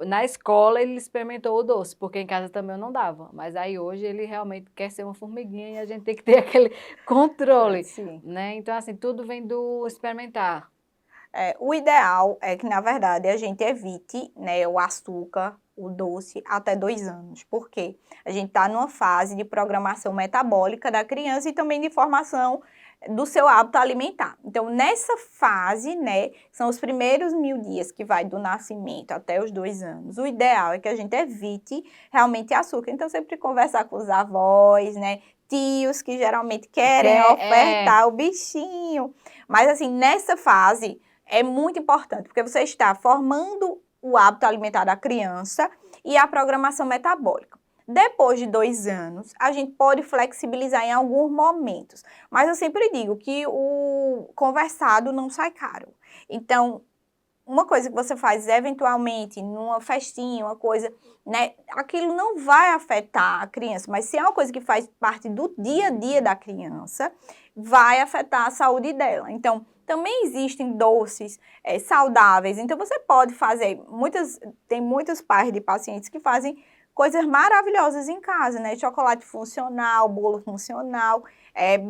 na escola ele experimentou o doce, porque em casa também eu não dava. Mas aí hoje ele realmente quer ser uma formiguinha e a gente tem que ter aquele controle, Sim. né? Então, assim, tudo vem do experimentar. O ideal é que, na verdade, a gente evite, né, o açúcar, o doce, até 2 anos. Por quê? A gente está numa fase de programação metabólica da criança e também de formação do seu hábito alimentar. Então, nessa fase, né, são os primeiros 1000 dias que vai do nascimento até os 2 anos. O ideal é que a gente evite realmente açúcar. Então, sempre conversar com os avós, né, tios que geralmente querem ofertar o bichinho. Mas, assim, nessa fase é muito importante, porque você está formando o hábito alimentar da criança e a programação metabólica. Depois de 2 anos, a gente pode flexibilizar em alguns momentos, mas eu sempre digo que o conversado não sai caro. Então, uma coisa que você faz eventualmente numa festinha, uma coisa, né, aquilo não vai afetar a criança, mas se é uma coisa que faz parte do dia a dia da criança, vai afetar a saúde dela. Então, também existem doces saudáveis, então você pode fazer, tem muitos pais de pacientes que fazem coisas maravilhosas em casa, né? Chocolate funcional, bolo funcional,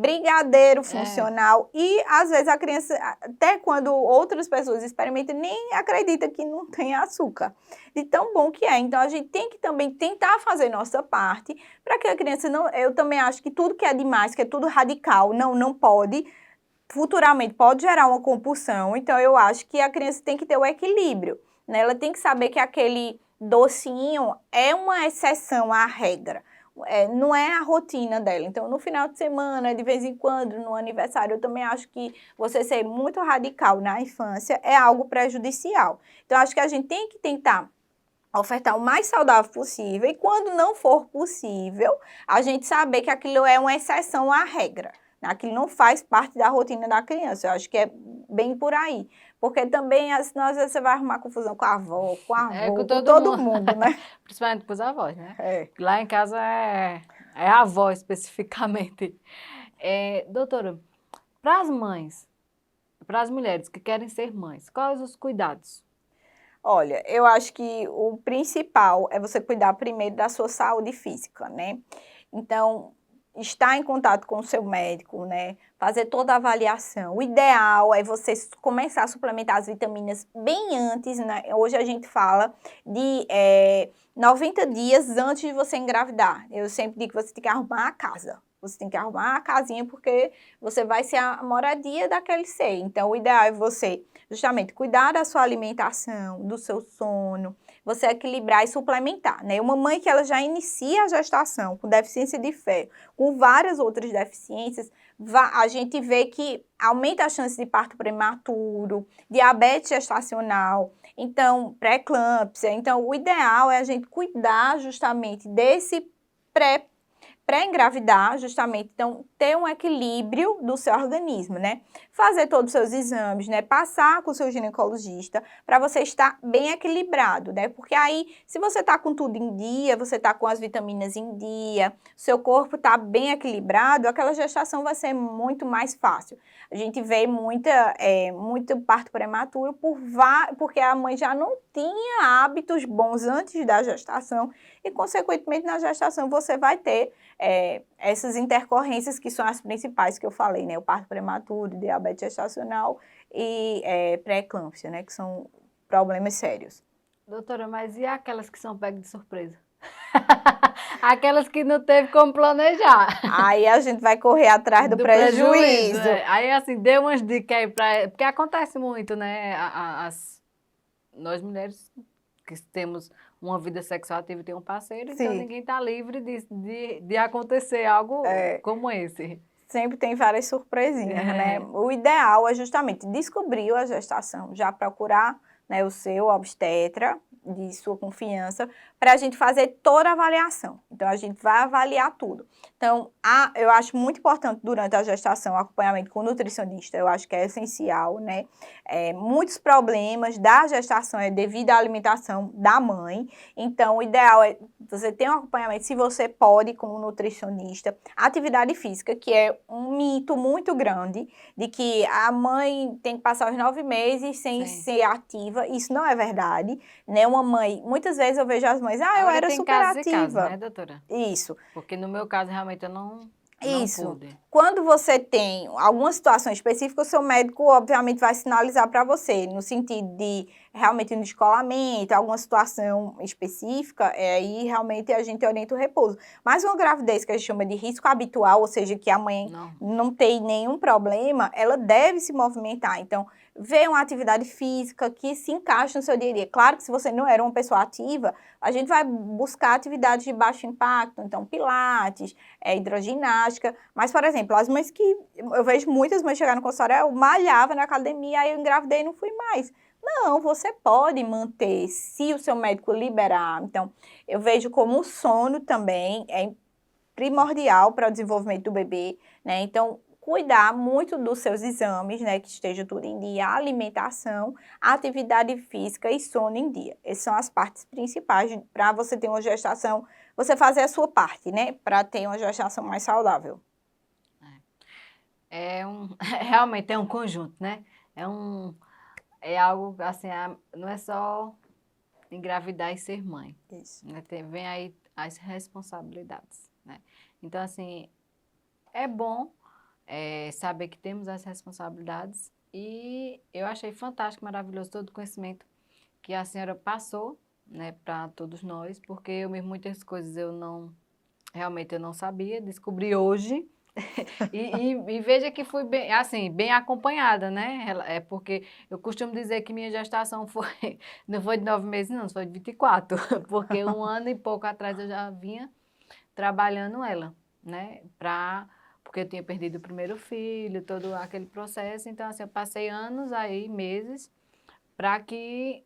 brigadeiro funcional. E, às vezes, a criança, até quando outras pessoas experimentam, nem acredita que não tem açúcar. De tão bom que é. Então, a gente tem que também tentar fazer nossa parte para que a criança não... Eu também acho que tudo que é demais, que é tudo radical, não pode... Futuramente pode gerar uma compulsão. Então, eu acho que a criança tem que ter o equilíbrio, né? Ela tem que saber que aquele docinho é uma exceção à regra, não é a rotina dela. Então, no final de semana, de vez em quando, no aniversário, eu também acho que você ser muito radical na infância é algo prejudicial. Então, acho que a gente tem que tentar ofertar o mais saudável possível e quando não for possível, a gente saber que aquilo é uma exceção à regra. Aquilo não faz parte da rotina da criança. Eu acho que é bem por aí. Porque também, às vezes, você vai arrumar confusão com a avó, com a avó, com todo mundo, né? Principalmente com os avós, né? É. Lá em casa é a avó especificamente. Doutora, para as mães, para as mulheres que querem ser mães, quais os cuidados? Olha, eu acho que o principal é você cuidar primeiro da sua saúde física, né? Então, estar em contato com o seu médico, né? Fazer toda a avaliação. O ideal é você começar a suplementar as vitaminas bem antes, né? Hoje a gente fala de 90 dias antes de você engravidar. Eu sempre digo que você tem que arrumar a casa. Você tem que arrumar a casinha porque você vai ser a moradia daquele ser. Então, o ideal é você, justamente, cuidar da sua alimentação, do seu sono, você equilibrar e suplementar, né? Uma mãe que ela já inicia a gestação com deficiência de ferro, com várias outras deficiências, a gente vê que aumenta a chance de parto prematuro, diabetes gestacional, então, pré-eclâmpsia. Então, o ideal é a gente cuidar justamente desse pré-engravidar, justamente, então, ter um equilíbrio do seu organismo, né? Fazer todos os seus exames, né? Passar com o seu ginecologista para você estar bem equilibrado, né? Porque aí, se você tá com tudo em dia, você tá com as vitaminas em dia, seu corpo tá bem equilibrado, aquela gestação vai ser muito mais fácil. A gente vê muito parto prematuro porque a mãe já não tinha hábitos bons antes da gestação e, consequentemente, na gestação você vai ter essas intercorrências que são as principais que eu falei, né? O parto prematuro, diabetes gestacional e pré-eclâmpsia, né? Que são problemas sérios. Doutora, mas e aquelas que são pegas de surpresa? Aquelas que não teve como planejar. Aí a gente vai correr atrás do prejuízo. Aí, assim, dê umas dicas aí para... Porque acontece muito, né? Nós mulheres que temos uma vida sexual ativa e tem um parceiro, Sim. Então ninguém está livre de acontecer algo como esse. Sempre tem várias surpresinhas, né? O ideal é justamente descobrir a gestação, já procurar, né, o seu obstetra de sua confiança, para a gente fazer toda a avaliação. Então, a gente vai avaliar tudo. Então, eu acho muito importante durante a gestação o acompanhamento com o nutricionista, eu acho que é essencial, né? Muitos problemas da gestação é devido à alimentação da mãe, então o ideal é você ter um acompanhamento, se você pode, com o nutricionista. Atividade física, que é um mito muito grande, de que a mãe tem que passar os 9 meses sem ser ativa, isso não é verdade, né? Uma mãe, muitas vezes eu vejo as mães, eu era super ativa. Casos, né, doutora? Isso. Porque no meu caso, realmente, eu não pude. Quando você tem alguma situação específica, o seu médico, obviamente, vai sinalizar para você, no sentido de realmente um descolamento, alguma situação específica, aí realmente a gente orienta o repouso. Mas uma gravidez que a gente chama de risco habitual, ou seja, que a mãe não tem nenhum problema, ela deve se movimentar. Então, ver uma atividade física que se encaixe no seu dia a dia. Claro que se você não era uma pessoa ativa, a gente vai buscar atividades de baixo impacto, então pilates, hidroginástica, mas, por exemplo, as mães que, eu vejo muitas mães chegar no consultório, eu malhava na academia, aí eu engravidei e não fui mais. Não, você pode manter, se o seu médico liberar. Então, eu vejo como o sono também é primordial para o desenvolvimento do bebê, né? Então, cuidar muito dos seus exames, né, que esteja tudo em dia, alimentação, atividade física e sono em dia. Essas são as partes principais para você ter uma gestação, você fazer a sua parte, né, para ter uma gestação mais saudável. Realmente é um conjunto, né? É algo assim, não é só engravidar e ser mãe, Isso. né? Vem aí as responsabilidades, né? Então, assim, é bom saber que temos as responsabilidades e eu achei fantástico, maravilhoso todo o conhecimento que a senhora passou, né, para todos nós, porque eu mesmo muitas coisas realmente eu não sabia, descobri hoje. E veja que fui bem, assim, bem acompanhada, né? É porque eu costumo dizer que minha gestação não foi de 9 meses, não, foi de 24, porque 1 ano e pouco atrás eu já vinha trabalhando ela, né? Porque eu tinha perdido o primeiro filho, todo aquele processo, então assim, eu passei anos aí, meses, para que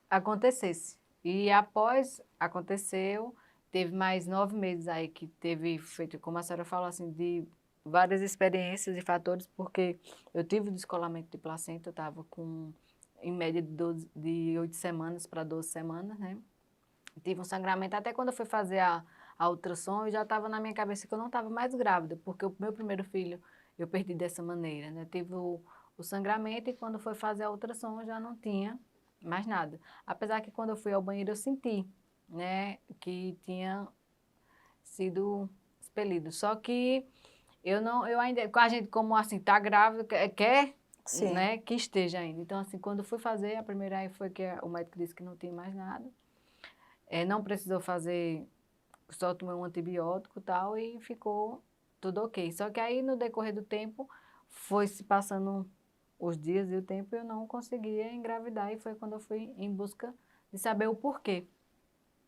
acontecesse. E após aconteceu, teve mais 9 meses aí que teve feito, como a senhora falou, assim, de várias experiências e fatores, porque eu tive o descolamento de placenta, eu estava com, em média, de 8 semanas para 12 semanas, né? Tive um sangramento, até quando eu fui fazer a ultrassom, eu já estava na minha cabeça que eu não estava mais grávida, porque o meu primeiro filho eu perdi dessa maneira, né? Tive o sangramento e quando foi fazer a ultrassom eu já não tinha mais nada. Apesar que quando eu fui ao banheiro eu senti, né, que tinha sido expelido. Só que eu não, eu ainda, com a gente como assim, tá grávida, quer, Sim, né, que esteja ainda. Então assim, quando eu fui fazer, a primeira aí foi que o médico disse que não tinha mais nada. Não precisou fazer, só tomei um antibiótico e tal, e ficou tudo ok. Só que aí, no decorrer do tempo, foi se passando os dias e o tempo, eu não conseguia engravidar, e foi quando eu fui em busca de saber o porquê.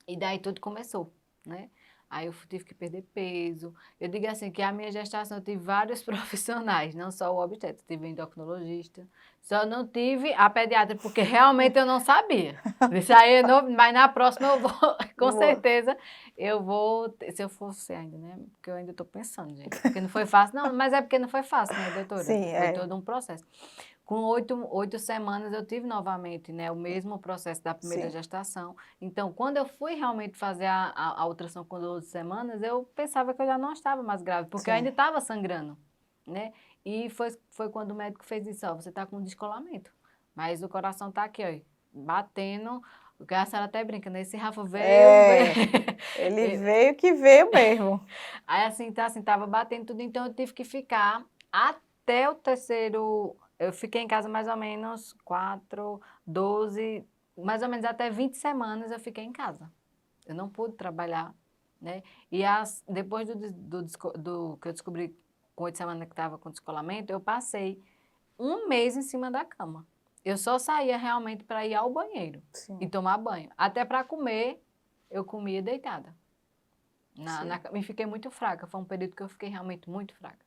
E daí tudo começou, né? Aí eu tive que perder peso. Eu digo assim, que a minha gestação eu tive vários profissionais, não só o obstetra, tive endocrinologista, só não tive a pediatra, porque realmente eu não sabia. Isso aí é novo, mas na próxima eu vou, com boa. certeza, eu vou, se eu fosse ainda, né? Porque eu ainda estou pensando, gente, porque não foi fácil. Não, mas é porque não foi fácil, né, doutora? Sim, Foi é. todo um processo. Com 8 semanas eu tive novamente, né, o mesmo processo da primeira Sim, gestação. Então, quando eu fui realmente fazer a ultrassom com 12 semanas, eu pensava que eu já não estava mais grávida, porque eu sim. ainda estava sangrando, né? E foi quando o médico fez isso, ó, você está com descolamento, mas o coração está aqui, ó, batendo, o que a senhora até brinca, né? Esse Rafa veio, É, ele veio que veio mesmo. Aí assim, tava batendo tudo, então eu tive que ficar até o terceiro. Eu fiquei em casa mais ou menos 4, 12, mais ou menos até 20 semanas eu fiquei em casa. Eu não pude trabalhar, né? E depois do que eu descobri com 8 semanas que estava com descolamento, eu passei 1 mês em cima da cama. Eu só saía realmente para ir ao banheiro e Sim, tomar banho. Até para comer, eu comia deitada. sim, E fiquei muito fraca, foi um período que eu fiquei realmente muito fraca.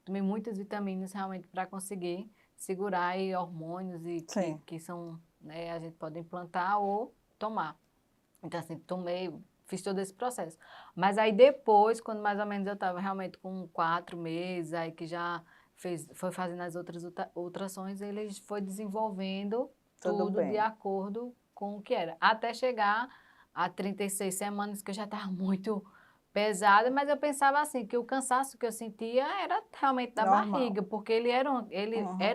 Tomei muitas vitaminas realmente para conseguir segurar aí hormônios e sim. que são, né, a gente pode implantar ou tomar. Então, assim, fiz todo esse processo. Mas aí depois, quando mais ou menos eu estava realmente com 4 meses, aí que já foi fazendo as outras ultrassons, ele foi desenvolvendo Tudo tudo de bem. acordo com o que era. Até chegar a 36 semanas, que eu já estava muito pesada, mas eu pensava assim, que o cansaço que eu sentia era realmente da Normal. barriga, porque ele era Uhum.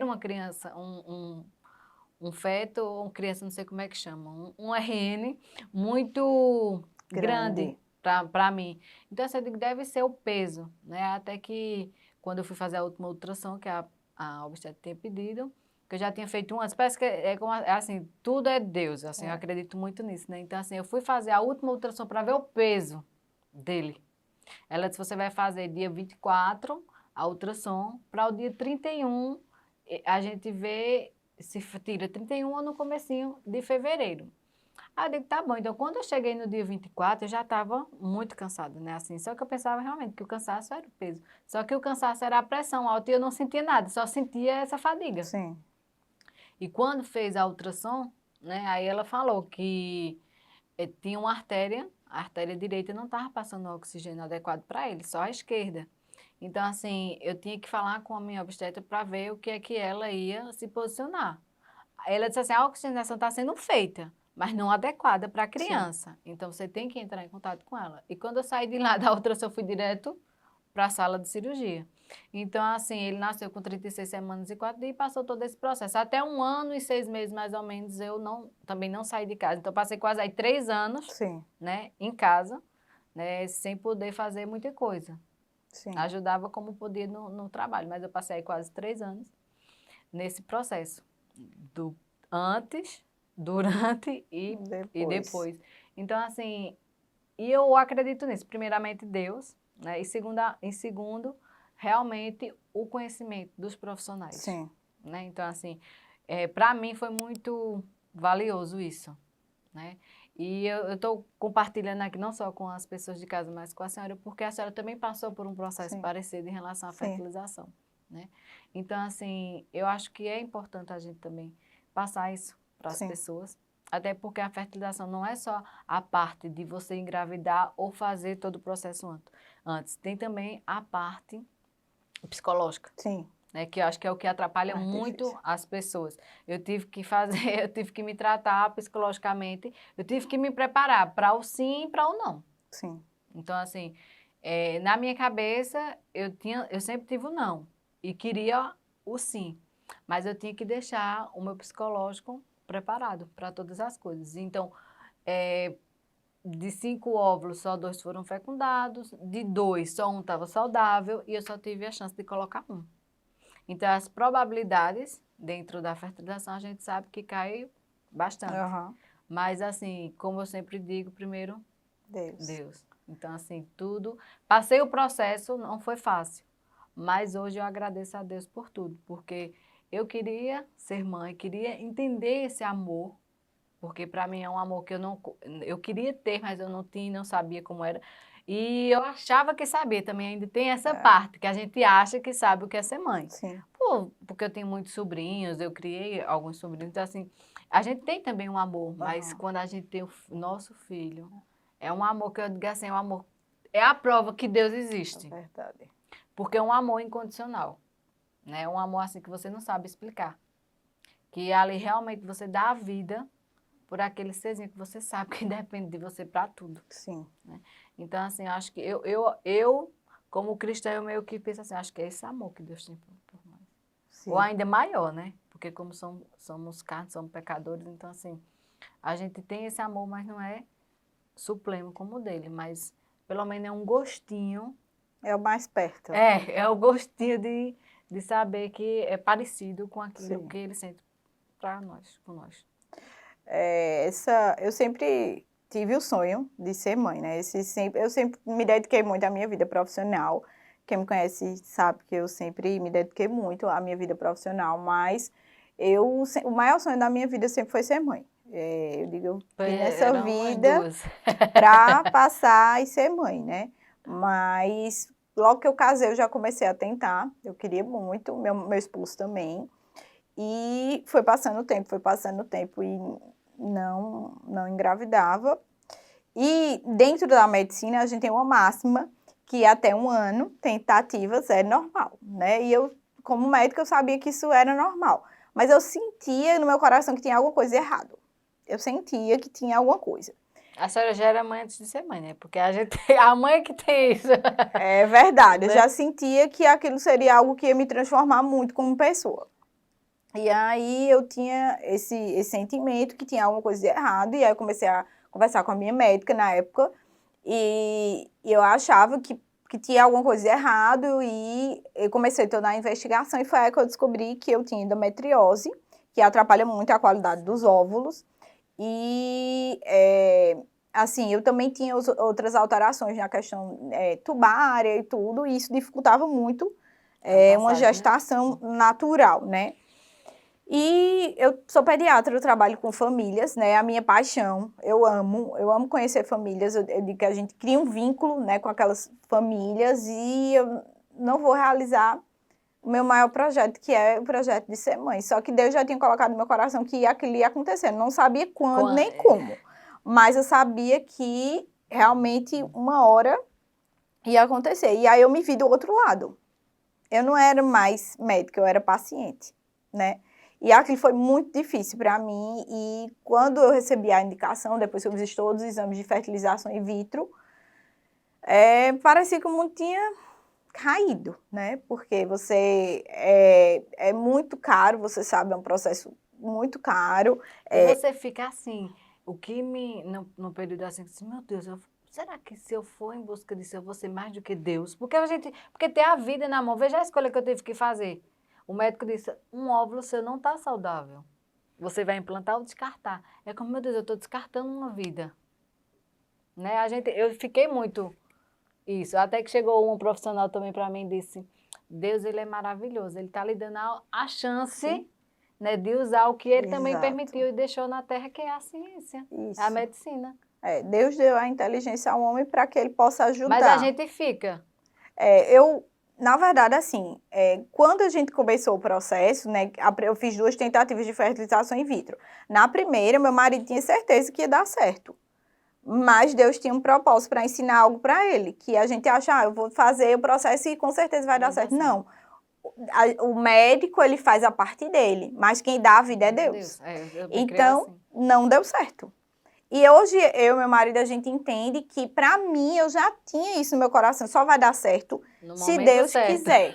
uma criança, um feto ou uma criança, não sei como é que chama, um RN muito grande Grande. para mim. Então, assim, eu digo, deve ser o peso, né? Até que quando eu fui fazer a última ultrassom, que a obstetra tinha pedido, que eu já tinha feito um antes, parece que assim, tudo é Deus, assim, eu É. acredito muito nisso, né? Então, assim, eu fui fazer a última ultrassom para ver o peso dele. Ela disse, você vai fazer dia 24 a ultrassom, para o dia 31 a gente vê se tira 31 ou no comecinho de fevereiro. Aí eu digo, tá bom. Então, quando eu cheguei no dia 24 eu já estava muito cansada, né? Assim, só que eu pensava realmente que o cansaço era o peso. Só que o cansaço era a pressão alta e eu não sentia nada, só sentia essa fadiga. Sim, E quando fez a ultrassom, né, aí ela falou que tinha uma artéria, a artéria direita não estava passando o oxigênio adequado para ele, só a esquerda. Então, assim, eu tinha que falar com a minha obstetra para ver o que é que ela ia se posicionar. Ela disse assim, a oxigenação está sendo feita, mas não adequada para a Sim. criança. Então, você tem que entrar em contato com ela. E quando eu saí de lá da ultrassom, eu fui direto para a sala de cirurgia. Então, assim, ele nasceu com 36 semanas e 4 dias e passou todo esse processo. Até 1 ano e 6 meses, mais ou menos, eu também não saí de casa. Então, passei quase aí 3 anos, Sim, né, em casa, né, sem poder fazer muita coisa. sim. Ajudava como podia no trabalho, mas eu passei aí quase 3 anos nesse processo, do antes, durante e Depois. depois. Então, assim, e eu acredito nisso, primeiramente Deus, né, em segundo, realmente o conhecimento dos profissionais, Sim, né? Então, assim, para mim foi muito valioso isso, né? E eu estou compartilhando aqui não só com as pessoas de casa, mas com a senhora, porque a senhora também passou por um processo sim, parecido em relação à sim, fertilização, né? Então, assim, eu acho que é importante a gente também passar isso para as sim, pessoas, até porque a fertilização não é só a parte de você engravidar ou fazer todo o processo antes. Tem também a parte psicológica, sim. né, que eu acho que é o que atrapalha Mais muito difícil. as pessoas. Eu tive que fazer, eu tive que me tratar psicologicamente, eu tive que me preparar para o sim e para o não. Sim, Então, assim, na minha cabeça, eu sempre tive o não e queria o sim, mas eu tinha que deixar o meu psicológico preparado para todas as coisas. Então, eh, de 5 óvulos, só 2 foram fecundados, de 2, só um estava saudável e eu só tive a chance de colocar um. Então, as probabilidades dentro da fertilização, a gente sabe que cai bastante. aham, Mas, assim, como eu sempre digo, primeiro, Deus. Deus. Então, assim, tudo. Passei o processo, não foi fácil. Mas hoje eu agradeço a Deus por tudo, porque eu queria ser mãe, queria entender esse amor, porque para mim é um amor que eu queria ter, mas eu não tinha, não sabia como era. E eu achava que sabia também, ainda tem essa É, parte, que a gente acha que sabe o que é ser mãe. sim, Pô, porque eu tenho muitos sobrinhos, eu criei alguns sobrinhos, então assim, a gente tem também um amor, mas aham, quando a gente tem o nosso filho, é um amor que eu digo assim, é um amor, é a prova que Deus é existe, verdade. porque é um amor incondicional, né? É um amor assim que você não sabe explicar, que ali realmente você dá a vida por aquele serzinho que você sabe que depende de você para tudo, Sim, né? Então assim, eu acho que eu como cristã, eu meio que penso assim, acho que é esse amor que Deus tem por nós. Ou sim. ainda maior, né? Porque como somos carne, somos pecadores, então assim, a gente tem esse amor, mas não é supremo como o dele, mas pelo menos é um gostinho, É o mais perto. é o gostinho de saber que é parecido com aquilo Sim. que ele sente para nós, com nós. Eu sempre tive o sonho de ser mãe, né? Eu sempre me dediquei muito à minha vida profissional. Quem me conhece sabe que eu sempre me dediquei muito à minha vida profissional, mas o maior sonho da minha vida sempre foi ser mãe. Eu digo, eu vim nessa Eram as vida duas. para passar e ser mãe, né? Mas logo que eu casei, eu já comecei a tentar. Eu queria muito, meu esposo também. E foi passando o tempo e não engravidava. E dentro da medicina a gente tem uma máxima que até 1 ano tentativas é normal, né? E eu, como médica, eu sabia que isso era normal. Mas eu sentia no meu coração que tinha alguma coisa errada. Eu sentia que tinha alguma coisa. A senhora já era mãe antes de ser mãe, né? Porque a gente, a mãe é que tem isso, É verdade, eu né? já sentia que aquilo seria algo que ia me transformar muito como pessoa. E aí eu tinha esse sentimento que tinha alguma coisa de errado, e aí eu comecei a conversar com a minha médica na época, e eu achava que tinha alguma coisa de errado, e eu comecei toda a investigação, e foi aí que eu descobri que eu tinha endometriose, que atrapalha muito a qualidade dos óvulos, e assim, eu também tinha outras alterações na questão tubária e tudo, e isso dificultava muito A uma passagem, né? gestação natural, né? E eu sou pediatra, eu trabalho com famílias, né? A minha paixão, eu amo conhecer famílias, eu digo que a gente cria um vínculo, né, com aquelas famílias e eu não vou realizar o meu maior projeto, que é o projeto de ser mãe. Só que Deus já tinha colocado no meu coração que aquilo ia acontecer, não sabia quando nem como, mas eu sabia que realmente uma hora ia acontecer. E aí eu me vi do outro lado. Eu não era mais médica, eu era paciente, né? E aquilo foi muito difícil para mim. E quando eu recebi a indicação, depois que eu fiz todos os exames de fertilização in vitro, parecia que o mundo tinha caído, né? Porque é muito caro, você sabe, é um processo muito caro. E você fica assim, o que me, no período assim, meu Deus, será que se eu for em busca disso, eu vou ser mais do que Deus? Porque ter a vida na mão, veja a escolha que eu tive que fazer. O médico disse, um óvulo seu não está saudável. Você vai implantar ou descartar. É como, meu Deus, eu estou descartando uma vida. Né? Eu fiquei muito isso, até que chegou um profissional também para mim e disse, Deus, ele é maravilhoso, ele está lhe dando a chance, né, de usar o que ele também Exato. permitiu e deixou na Terra, que é a ciência, Isso. a medicina. Deus deu a inteligência ao homem para que ele possa ajudar. Mas a gente fica. Na verdade, assim, quando a gente começou o processo, né, eu fiz 2 tentativas de fertilização in vitro. Na primeira, meu marido tinha certeza que ia dar certo. Mas Deus tinha um propósito para ensinar algo para ele, que a gente acha, eu vou fazer o processo e com certeza vai dar certo. Não. O médico, ele faz a parte dele, mas quem dá a vida é Deus. Então, assim, não deu certo. E hoje, eu e meu marido, a gente entende que, para mim, eu já tinha isso no meu coração, só vai dar certo se Deus quiser.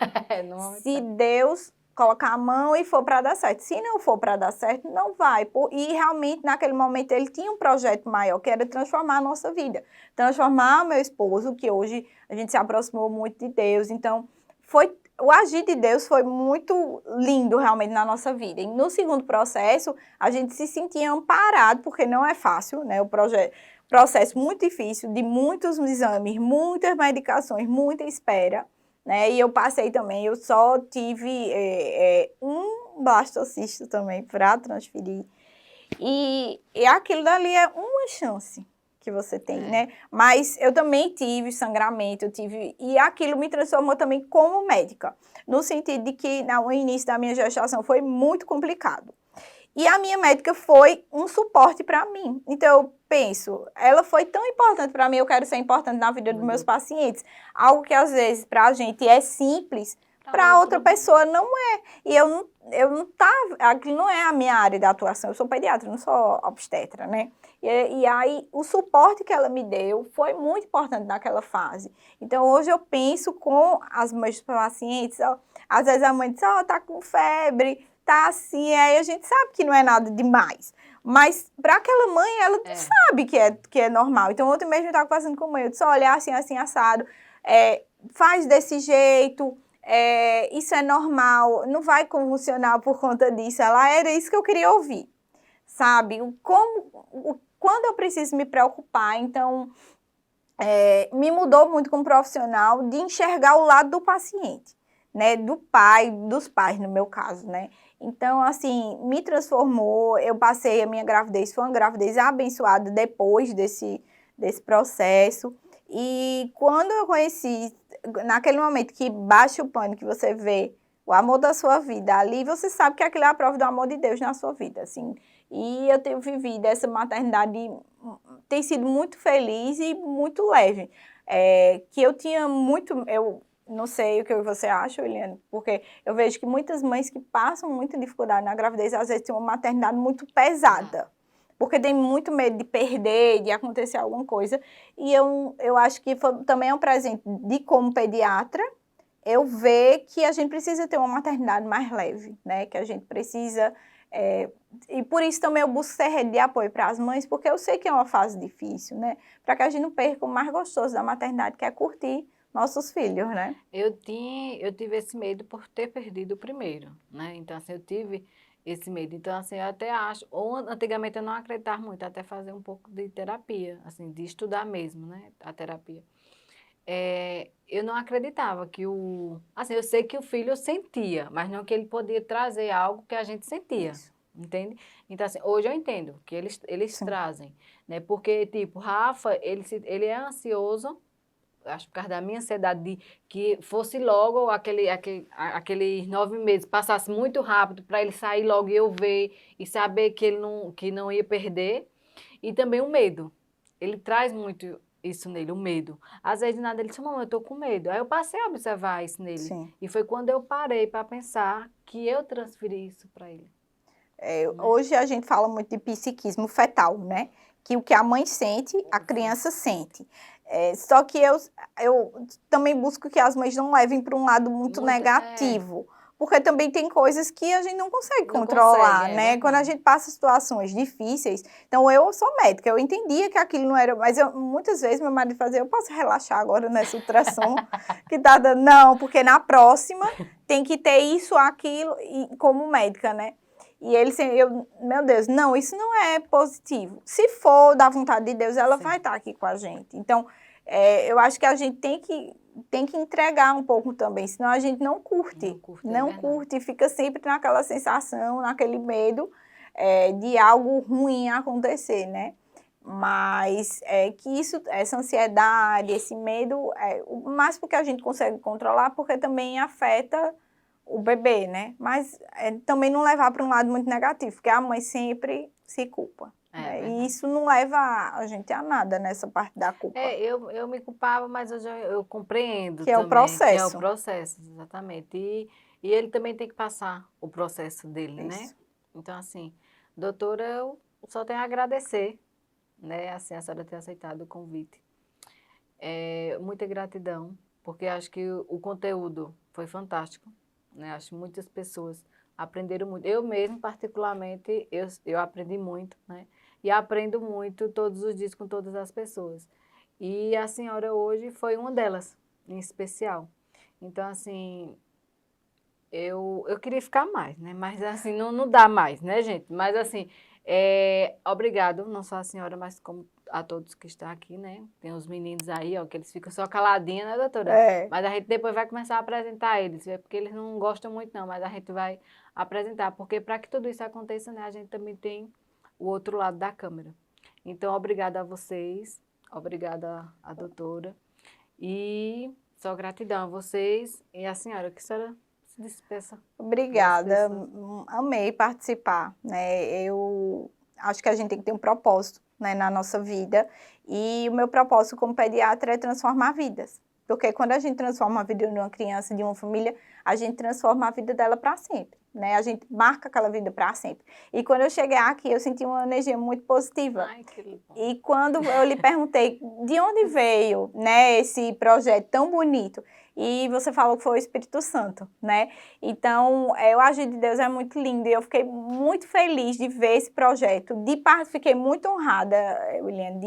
Se Deus colocar a mão e for para dar certo. Se não for para dar certo, não vai. E realmente, naquele momento, ele tinha um projeto maior, que era transformar a nossa vida. Transformar meu esposo, que hoje a gente se aproximou muito de Deus. Então, o agir de Deus foi muito lindo realmente na nossa vida. E no segundo processo, a gente se sentia amparado, porque não é fácil, né? Processo muito difícil, de muitos exames, muitas medicações, muita espera, né? E eu passei também, eu só tive um blastocisto também para transferir. E aquilo dali é uma chance que você tem, né? Mas eu também tive sangramento, e aquilo me transformou também como médica, no sentido de que no início da minha gestação foi muito complicado. E a minha médica foi um suporte para mim. Então, eu penso, ela foi tão importante para mim, eu quero ser importante na vida dos meus pacientes. Algo que às vezes para a gente é simples, para outra pessoa não é. E eu não tava, aquilo não é a minha área de atuação, eu sou pediatra, não sou obstetra, né? E aí, o suporte que ela me deu foi muito importante naquela fase. Então, hoje eu penso com as meus pacientes, ó, às vezes a mãe diz, tá com febre, tá assim, aí a gente sabe que não é nada demais. Mas para aquela mãe, ela sabe que é normal. Então, ontem mesmo eu estava conversando com a mãe, eu disse, olha, assim, assim, assado, faz desse jeito, isso é normal, não vai convulsionar por conta disso. Ela era isso que eu queria ouvir, sabe? Quando eu preciso me preocupar, então, me mudou muito como profissional de enxergar o lado do paciente, né? Dos pais, no meu caso, né? Então, assim, me transformou, eu passei a minha gravidez, foi uma gravidez abençoada depois desse processo. E quando eu conheci, naquele momento que baixa o pano, que você vê o amor da sua vida ali, você sabe que aquilo é a prova do amor de Deus na sua vida, assim. E eu tenho vivido essa maternidade, tem sido muito feliz e muito leve. Que eu tinha muito, eu não sei o que você acha, Eliane, porque eu vejo que muitas mães que passam muita dificuldade na gravidez, às vezes têm uma maternidade muito pesada, porque tem muito medo de perder, de acontecer alguma coisa. E eu acho que também é um presente de, como pediatra, eu ver que a gente precisa ter uma maternidade mais leve, né? Que a gente precisa... e por isso também eu busco ser rede de apoio para as mães, porque eu sei que é uma fase difícil, né? Para que a gente não perca o mais gostoso da maternidade, que é curtir nossos filhos, né? Eu tive esse medo por ter perdido o primeiro, né? Então, assim, eu tive esse medo. Então, assim, eu até acho... Ou antigamente eu não acreditava muito, até fazer um pouco de terapia, assim, de estudar mesmo, né? A terapia. Eu não acreditava que assim, eu sei que o filho eu sentia, mas não que ele podia trazer algo que a gente sentia, entende? Então, assim, hoje eu entendo que eles trazem, né? Porque, tipo, Rafa, ele é ansioso, acho por causa da minha ansiedade de que fosse logo aqueles 9 meses, passasse muito rápido para ele sair logo e eu ver e saber que ele que não ia perder. E também o medo. Ele traz muito isso nele, o medo. Às vezes, nada, ele disse, mamãe, eu tô com medo. Aí eu passei a observar isso nele. Sim. E foi quando eu parei para pensar que eu transferi isso para ele. Hoje a gente fala muito de psiquismo fetal, né? Que o que a mãe sente, a criança sente. Só que eu também busco que as mães não levem para um lado muito negativo. Porque também tem coisas que a gente não consegue controlar, né? Quando a gente passa situações difíceis. Então, eu sou médica, eu entendia que aquilo não era... Mas muitas vezes meu marido fazia, eu posso relaxar agora nessa ultrassom que tá dando... Não, porque na próxima tem que ter isso, aquilo, e, como médica, né? E ele sempre, meu Deus, não, isso não é positivo. Se for da vontade de Deus, ela vai estar aqui com a gente. Então, eu acho que a gente tem que entregar um pouco também, senão a gente não curte. Não curte, fica sempre naquela sensação, naquele medo de algo ruim acontecer, né? Mas que essa ansiedade, esse medo, o mais porque a gente consegue controlar, porque também afeta o bebê, né? Mas também não levar para um lado muito negativo, porque a mãe sempre se culpa. Né? E isso não leva a gente a nada nessa parte da culpa. Eu me culpava, mas eu compreendo que também. É o processo. Que é o processo, exatamente. E ele também tem que passar o processo dele, Isso. né? Então, assim, doutora, eu só tenho a agradecer, né? Assim, a senhora ter aceitado o convite. Muita gratidão, porque acho que o conteúdo foi fantástico. Né? Acho que muitas pessoas aprenderam muito. Eu mesmo, particularmente, eu aprendi muito, né? E aprendo muito todos os dias com todas as pessoas. E a senhora hoje foi uma delas, em especial. Então, assim, eu queria ficar mais, né? Mas, assim, não dá mais, né, gente? Mas, assim, obrigado, não só a senhora, mas como a todos que estão aqui, né? Tem os meninos aí, ó, que eles ficam só caladinhos, né, doutora? Mas a gente depois vai começar a apresentar eles, porque eles não gostam muito, não, mas a gente vai apresentar, porque para que tudo isso aconteça, né, a gente também tem o outro lado da câmera. Então, obrigada a vocês, obrigada à doutora, e só gratidão a vocês e a senhora, que a senhora se despeça. Obrigada, amei participar, né? Eu acho que a gente tem que ter um propósito, né, na nossa vida, e o meu propósito como pediatra é transformar vidas, porque quando a gente transforma a vida de uma criança, de uma família, a gente transforma a vida dela para sempre, né? A gente marca aquela vida para sempre. E quando eu cheguei aqui, eu senti uma energia muito positiva. Ai, que bom. E quando eu lhe perguntei de onde veio, né, esse projeto tão bonito, e você falou que foi o Espírito Santo, né? Então, o agir de Deus é muito lindo e eu fiquei muito feliz de ver esse projeto. De parte, fiquei muito honrada, William,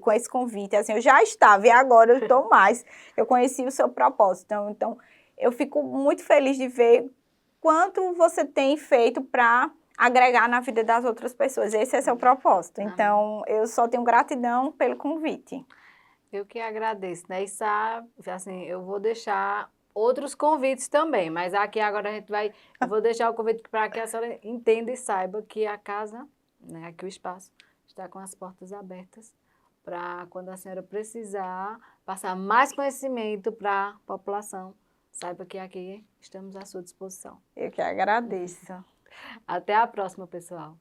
com esse convite. Assim, eu já estava e agora eu estou mais. Eu conheci o seu propósito. Então, eu fico muito feliz de ver quanto você tem feito para agregar na vida das outras pessoas. Esse é seu propósito. Então, eu só tenho gratidão pelo convite. Eu que agradeço, né? E sabe, assim, eu vou deixar outros convites também, mas aqui agora eu vou deixar o convite para que a senhora entenda e saiba que a casa, né, aqui o espaço, está com as portas abertas para quando a senhora precisar passar mais conhecimento para a população, saiba que aqui estamos à sua disposição. Eu que agradeço. Até a próxima, pessoal.